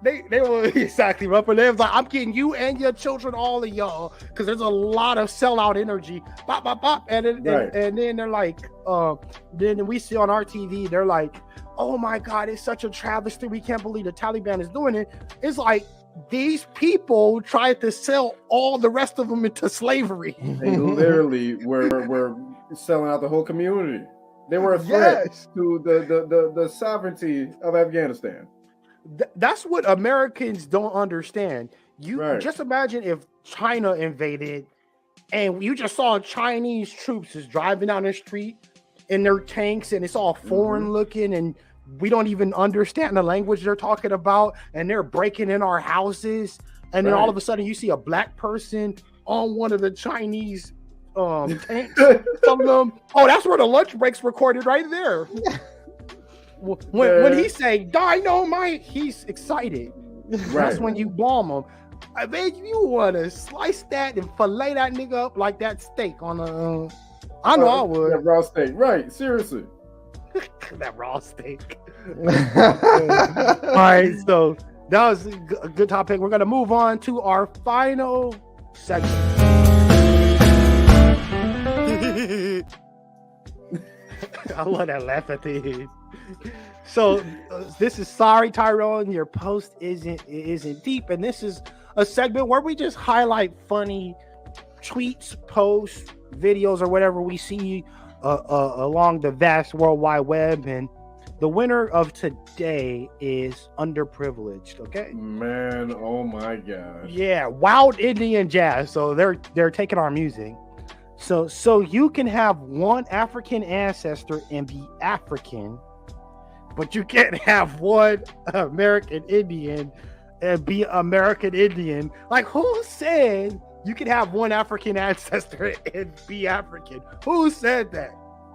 They were exactly rough. They was like, I'm getting you and your children, all of y'all, because there's a lot of sellout energy. Bop, bop, bop. And then they're like, then we see on our TV, they're like, oh my God, it's such a travesty. We can't believe the Taliban is doing it. It's like these people tried to sell all the rest of them into slavery. They literally were selling out the whole community. They were a threat to the sovereignty of Afghanistan. That's what Americans don't understand. Just imagine if China invaded and you just saw Chinese troops is driving down the street in their tanks and it's all foreign looking and we don't even understand the language they're talking about and they're breaking in our houses and then all of a sudden you see a black person on one of the Chinese tanks. Some of them, that's where the lunch break's recorded right there. When he say dynamite, he's excited. That's when you bomb him. I bet you want to slice that and fillet that nigga up like that steak on a. I know I would. That raw steak, right? Seriously. That raw steak. All right, so that was a good topic. We're gonna move on to our final segment. I love that laugh at the end. So this is Sorry Tyrone, your post isn't deep, and this is a segment where we just highlight funny tweets, posts, videos, or whatever we see along the vast World Wide Web. And the winner of today is Underprivileged. Okay, man, oh my gosh, yeah, Wild Indian Jazz. So they're taking our music. So you can have one African ancestor and be African, but you can't have one American Indian and be American Indian. Like, who said you can have one African ancestor and be African? Who said that?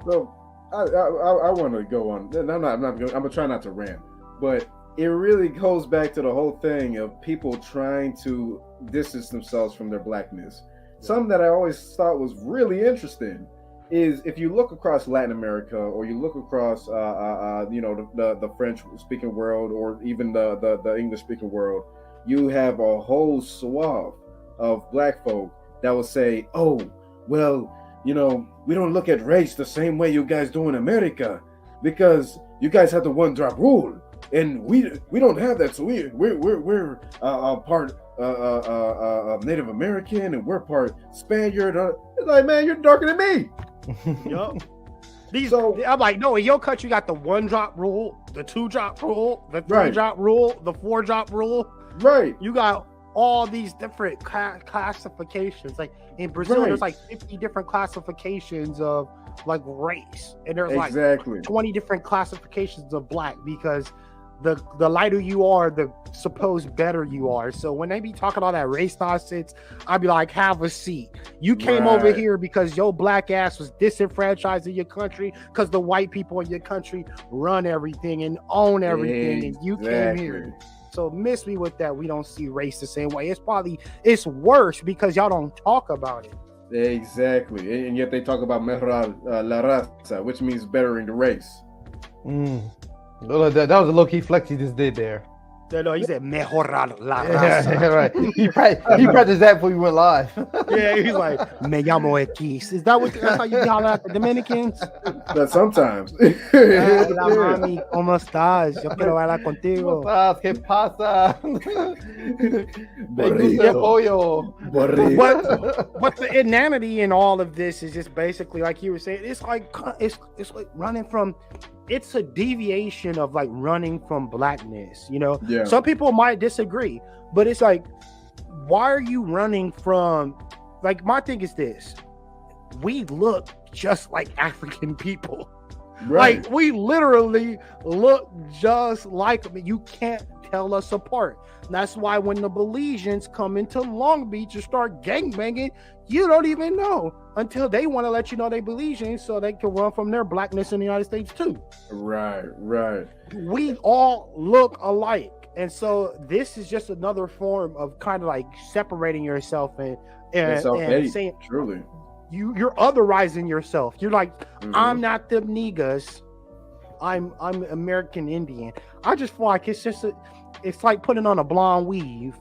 So I want to go on. I'm gonna try not to rant, but it really goes back to the whole thing of people trying to distance themselves from their blackness. Something that I always thought was really interesting is if you look across Latin America or you look across, the French-speaking world or even the English-speaking world, you have a whole swath of black folk that will say, "Oh, well, we don't look at race the same way you guys do in America because you guys have the one-drop rule, and we don't have that. So we're part." Native American and we're part Spaniard. It's like, man, you're darker than me. Yup. I'm like, no, in your country you got the 1-drop rule, the 2-drop rule, the 3-drop rule, the 4-drop rule. Right. You got all these different classifications. Like in Brazil, there's like 50 different classifications of like race, and there's like 20 different classifications of black, because the lighter you are, the supposed better you are. So when they be talking all that race nonsense, I'd be like, have a seat. You came over here because your black ass was disenfranchised in your country because the white people in your country run everything and own everything, and you came here. So miss me with that. We don't see race the same way. It's worse because y'all don't talk about it. Exactly. And yet they talk about mejorar la raza, which means bettering the race. That was a low-key flex he just did there. No, he said mejorar la raza. Right. He practiced that before we went live. Yeah, he's like, me llamo X. Is that's how you holler at the Dominicans? But sometimes. Hola, mami, ¿cómo estás? Yo quiero bailar contigo. ¿Qué pasa? But the inanity in all of this is just basically like you were saying. It's like running from. It's a deviation of like running from blackness, you know. Yeah. Some people might disagree, but it's like, why are you running from? Like, my thing is this: we look just like African people. Right. Like, we literally look just like them. You can't tell us apart. And that's why when the Belizeans come into Long Beach and start gangbanging, you don't even know until they want to let you know they Belizean so they can run from their blackness in the United States too. Right. We all look alike. And so this is just another form of kind of like separating yourself and saying, truly. You're otherizing yourself. You're like, I'm not them niggas. I'm American Indian. I just feel like it's like putting on a blonde weave.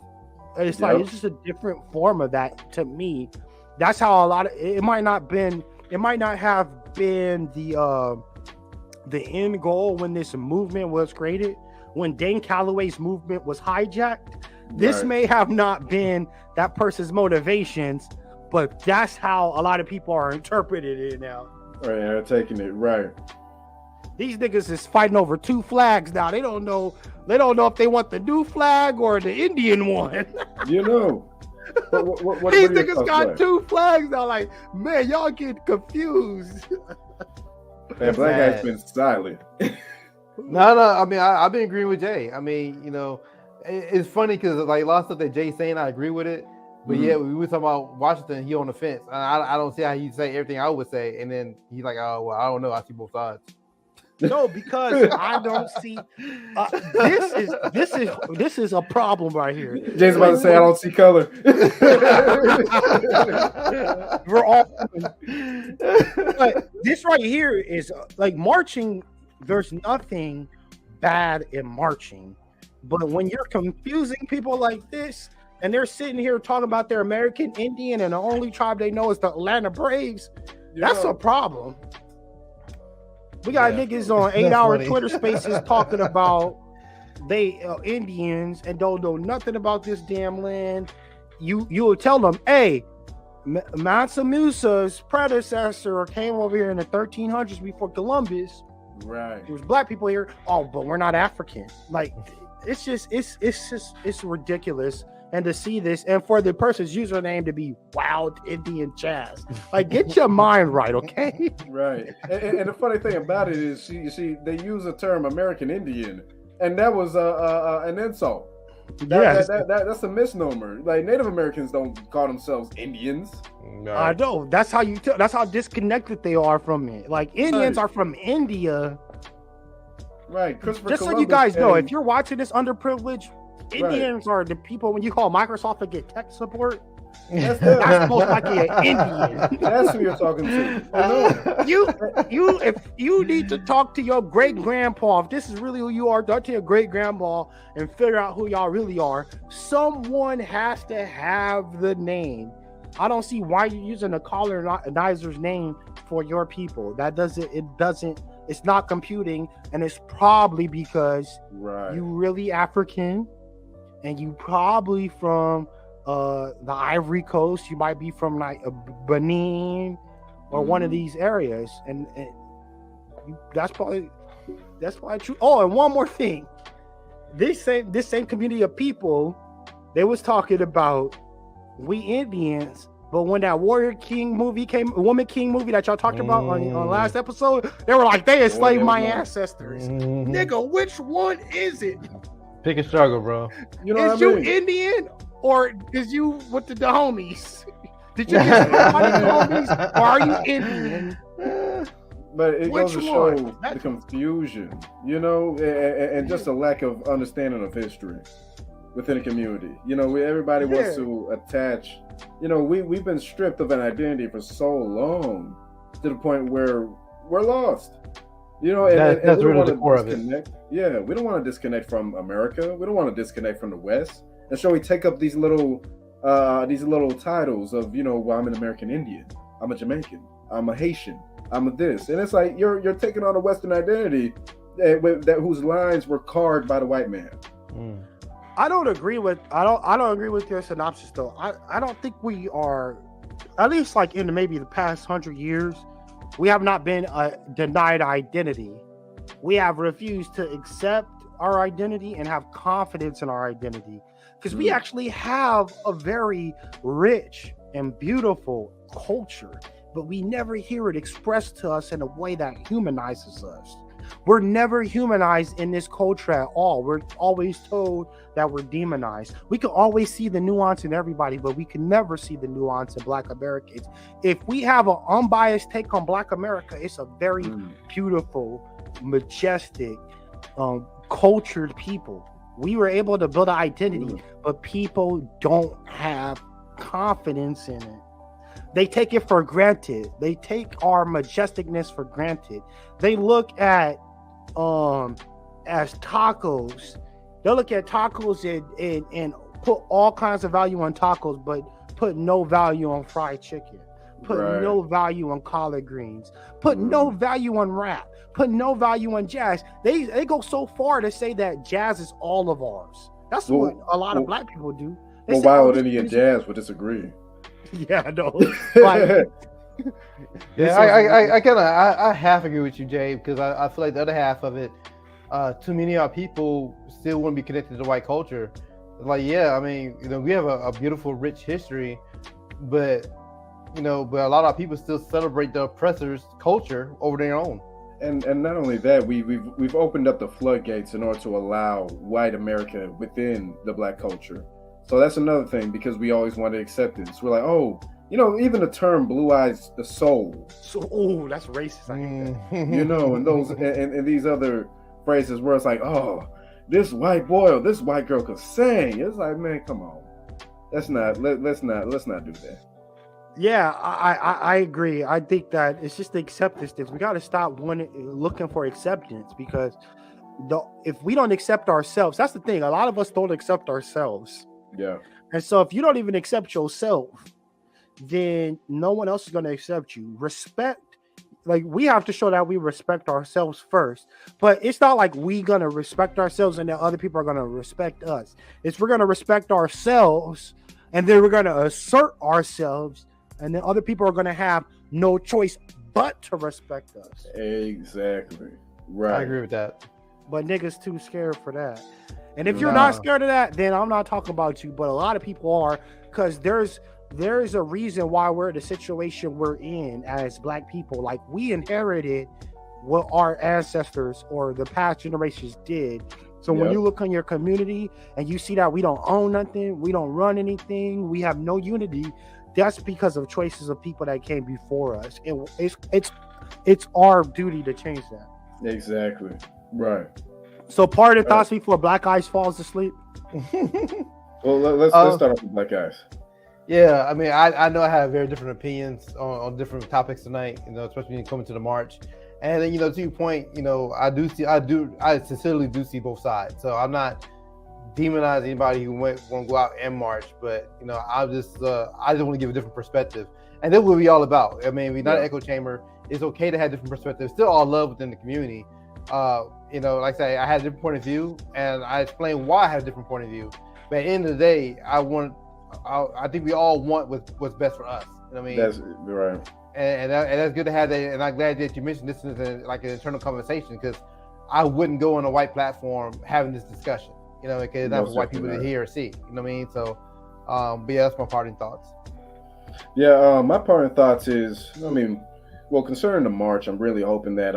It's like it's just a different form of that to me. That's how a lot of it might not have been the end goal when this movement was created. When Dane Calloway's movement was hijacked, this may have not been that person's motivations, but that's how a lot of people are interpreting it now. Right, they're taking it right. These niggas is fighting over two flags now. They don't know if they want the new flag or the Indian one. You know. What these niggas got two flags now. Like, man, y'all get confused. That black guy's been silent. No. I mean, I've been agreeing with Jay. I mean, you know, it's funny because like a lot of stuff that Jay's saying, I agree with it. But yeah, we were talking about Washington. He on the fence. I don't see how he say everything I would say, and then he's like, "Oh, well, I don't know. I see both sides." No, because I don't see. This is a problem right here. James about to say I don't see color. We're all. But this right here is like marching. There's nothing bad in marching, but when you're confusing people like this, and they're sitting here talking about their American Indian, and the only tribe they know is the Atlanta Braves, that's a problem. We got niggas on 8-hour Twitter spaces talking about they Indians and don't know nothing about this damn land. You will tell them, hey, Mansa Musa's predecessor came over here in the 1300s before Columbus. Right. There was black people here. Oh, but we're not African. Like, it's ridiculous. And to see this, and for the person's username to be Wild Indian Chaz, like, get your mind right, okay? Right. And the funny thing about it is, you see, they use the term American Indian, and that was an insult. That's a misnomer. Like, Native Americans don't call themselves Indians. No. I know. That's how you tell. That's how disconnected they are from it. Like, Indians are from India. Right. Just Columbus, so you guys know, if you're watching this underprivileged, Indians are the people when you call Microsoft to get tech support. That's most likely an Indian. That's who you're talking to. If you need to talk to your great grandpa, if this is really who you are, talk to your great grandpa and figure out who y'all really are. Someone has to have the name. I don't see why you're using a colonizer's name for your people. It's not computing, and it's probably because you really African, and you probably from the Ivory Coast. You might be from like Benin or one of these areas, and that's probably true. Oh, and one more thing, this same community of people They was talking about we Indians, but when that Warrior King movie came, Woman King movie that y'all talked about on last episode, they were like, they enslaved my ancestors. Nigga, which one is it? Pick a struggle, bro. You know is you Indian or is you with the homies? Did you get by the homies or are you Indian? But it goes to show one? the confusion, you know, and just a lack of understanding of history within the community. You know, everybody wants to attach, you know, we've been stripped of an identity for so long to the point where we're lost. You know, and that's really the core of it. Yeah, we don't want to disconnect from America. We don't want to disconnect from the West. And so we take up these little titles of, you know, well, I'm an American Indian, I'm a Jamaican, I'm a Haitian, I'm a this, and it's like you're taking on a Western identity that whose lines were carved by the white man. I don't agree with your synopsis though. I don't think we are, at least like in maybe the past 100 years, we have not been denied identity. We have refused to accept our identity and have confidence in our identity because we actually have a very rich and beautiful culture, but we never hear it expressed to us in a way that humanizes us. We're never humanized in this culture at all. We're always told that we're demonized. We can always see the nuance in everybody, but we can never see the nuance in Black Americans. If we have an unbiased take on Black America, it's a very beautiful, majestic, cultured people. We were able to build an identity, but people don't have confidence in it. They take it for granted. They take our majesticness for granted. They look at as tacos. They'll look at tacos and put all kinds of value on tacos, but put no value on fried chicken. Put no value on collard greens. Put no value on rap. Put no value on jazz. They go so far to say that jazz is all of ours. That's what a lot of Black people do. Well, why would any of jazz would disagree? Yeah, I know. Like, I half agree with you, Jay, because I feel like the other half of it, too many of our people still want to be connected to white culture. Like, yeah, I mean, you know, we have a beautiful, rich history, but a lot of people still celebrate the oppressor's culture over their own. And not only that, we've opened up the floodgates in order to allow white America within the Black culture. So that's another thing, because we always wanted acceptance. We're like, oh, you know, even the term "blue eyes the soul." So, that's racist. I hate that. You know, and those and these other phrases where it's like, oh, this white boy or this white girl could sing. It's like, man, come on, let's not do that. Yeah, I agree. I think that it's just the acceptance thing. We got to stop looking for acceptance, because if we don't accept ourselves, that's the thing. A lot of us don't accept ourselves. Yeah. And so if you don't even accept yourself, then no one else is going to accept you. Respect, like, we have to show that we respect ourselves first. But it's not like we going to respect ourselves and then other people are going to respect us. It's we're going to respect ourselves, and then we're going to assert ourselves, and then other people are going to have no choice but to respect us. Exactly. Right. I agree with that. But niggas too scared for that. And if you're not scared of that, then I'm not talking about you. But a lot of people are, because there's a reason why we're in the situation we're in as Black people. Like, we inherited what our ancestors or the past generations did. So when you look on your community and you see that we don't own nothing, we don't run anything, we have no unity, that's because of choices of people that came before us. It's our duty to change that. Exactly. Right. So part of the thoughts before Black Eyes falls asleep. Well, let's start off with Black Eyes. Yeah, I mean, I know I have very different opinions on different topics tonight, you know, especially when you come into the March. And then, you know, to your point, you know, I sincerely do see both sides. So I'm not demonizing anybody who won't go out and march, but, you know, I just want to give a different perspective. And that's what we all about. I mean, we're not an echo chamber. It's okay to have different perspectives. Still all love within the community. You know, like I say, I had a different point of view, and I explained why I have a different point of view. But at the end of the day, I think we all want what's best for us. You know what I mean? That's right. And that's good to have that. And I'm glad that you mentioned this as like an internal conversation, because I wouldn't go on a white platform having this discussion. You know, because it's not for white people to hear or see. You know what I mean? So, but yeah, that's my parting thoughts. Yeah, my parting thoughts is, concerning the march, I'm really hoping that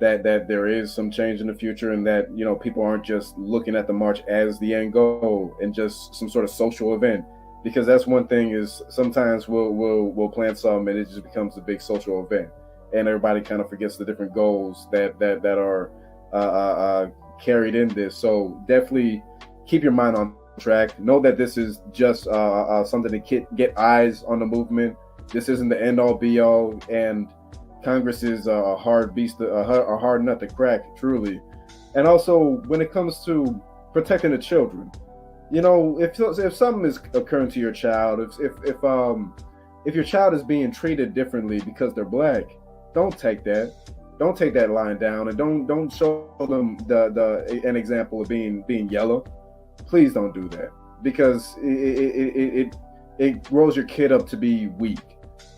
that there is some change in the future, and that people aren't just looking at the march as the end goal and just some sort of social event. Because that's one thing is sometimes we'll plan something and it just becomes a big social event, and everybody kind of forgets the different goals that are carried in this. So definitely keep your mind on track. Know that this is just something to get eyes on the movement. This isn't the end all be all, and Congress is a hard beast, a hard nut to crack, truly. And also when it comes to protecting the children, if something is occurring to your child, if your child is being treated differently because they're black, don't take that line down, and don't show them an example of being yellow. Please don't do that, because it grows your kid up to be weak,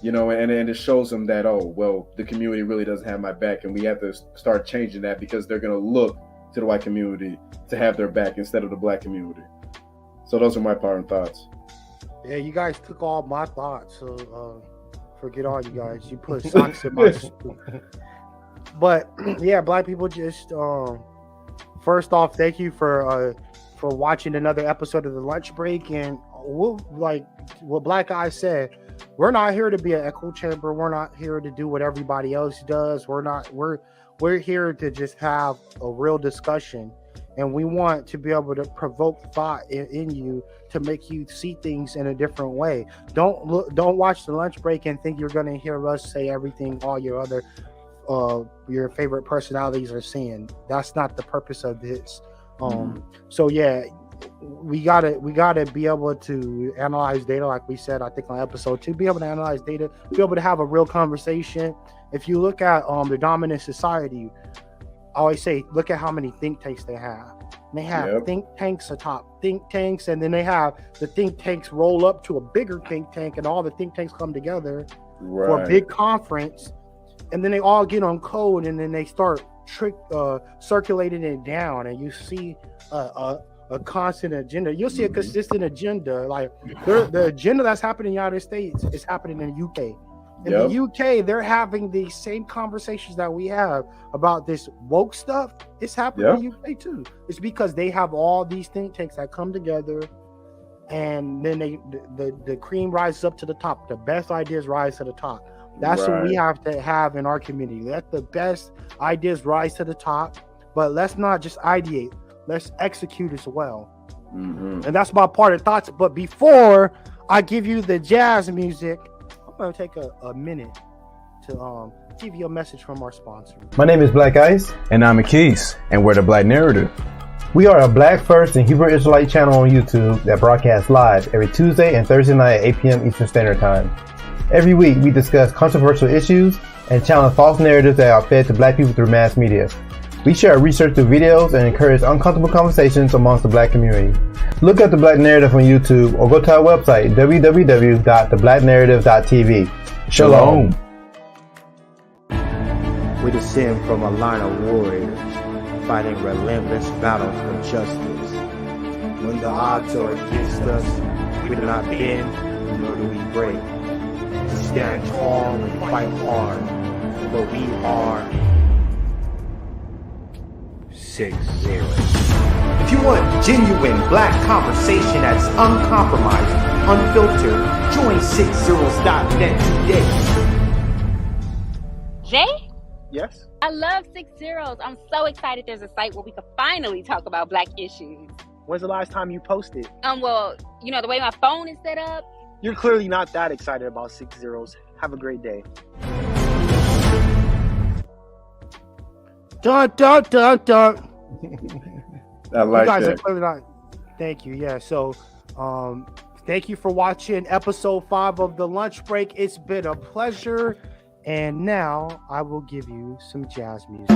and it shows them that, oh well, the community really doesn't have my back, and we have to start changing that, because they're going to look to the white community to have their back instead of the black community. So those are my parting thoughts. Yeah, you guys took all my thoughts, so forget all you guys. You put socks in my soup. But yeah, black people, just first off, thank you for watching another episode of the Lunch Break. And we'll, like what Black Eye said, we're not here to be an echo chamber. We're not here to do what everybody else does. We're here to just have a real discussion. And we want to be able to provoke thought in you to make you see things in a different way. Don't watch the Lunch Break and think you're going to hear us say everything all your other your favorite personalities are saying. That's not the purpose of this. So yeah, we gotta be able to analyze data, like we said, I think on episode 2. Be able to analyze data, be able to have a real conversation. If you look at the dominant society, I always say, look at how many think tanks they have. And they have think tanks atop think tanks, and then they have the think tanks roll up to a bigger think tank, and all the think tanks come together for a big conference, and then they all get on code, and then they start circulating it down, and you see a constant agenda. You'll see a consistent agenda. Like the agenda that's happening in the United States is happening in the UK. In the UK, they're having the same conversations that we have about this woke stuff. It's happening in the UK too. It's because they have all these think tanks that come together, and then the cream rises up to the top. The best ideas rise to the top. That's what we have to have in our community. Let the best ideas rise to the top, but let's not just ideate. Let's execute as well. And that's my part of thoughts. But before I give you the jazz music, I'm going to take a minute to give you a message from our sponsor. My name is Black Ice. And I'm Akis, and we're the Black Narrative. We are a Black First and Hebrew Israelite channel on YouTube that broadcasts live every Tuesday and Thursday night at 8 p.m. Eastern Standard Time. Every week, we discuss controversial issues and challenge false narratives that are fed to Black people through mass media. We share research through videos and encourage uncomfortable conversations amongst the Black community. Look up The Black Narrative on YouTube or go to our website, www.theblacknarrative.tv. Shalom. We descend from a line of warriors fighting relentless battles for justice. When the odds are against us, we do not bend, nor do we break. We stand tall and fight hard, for we are 6-0. If you want genuine Black conversation that's uncompromised, unfiltered, join 60s.net today. Jay? Yes? I love 60s. I'm so excited there's a site where we can finally talk about Black issues. When's the last time you posted? Well, the way my phone is set up. You're clearly not that excited about 60s. Have a great day. Dun, dun, dun, dun. I like you guys that. Are clearly not. Thank you. Yeah. So, thank you for watching episode 5 of The Lunch Break. It's been a pleasure. And now I will give you some jazz music.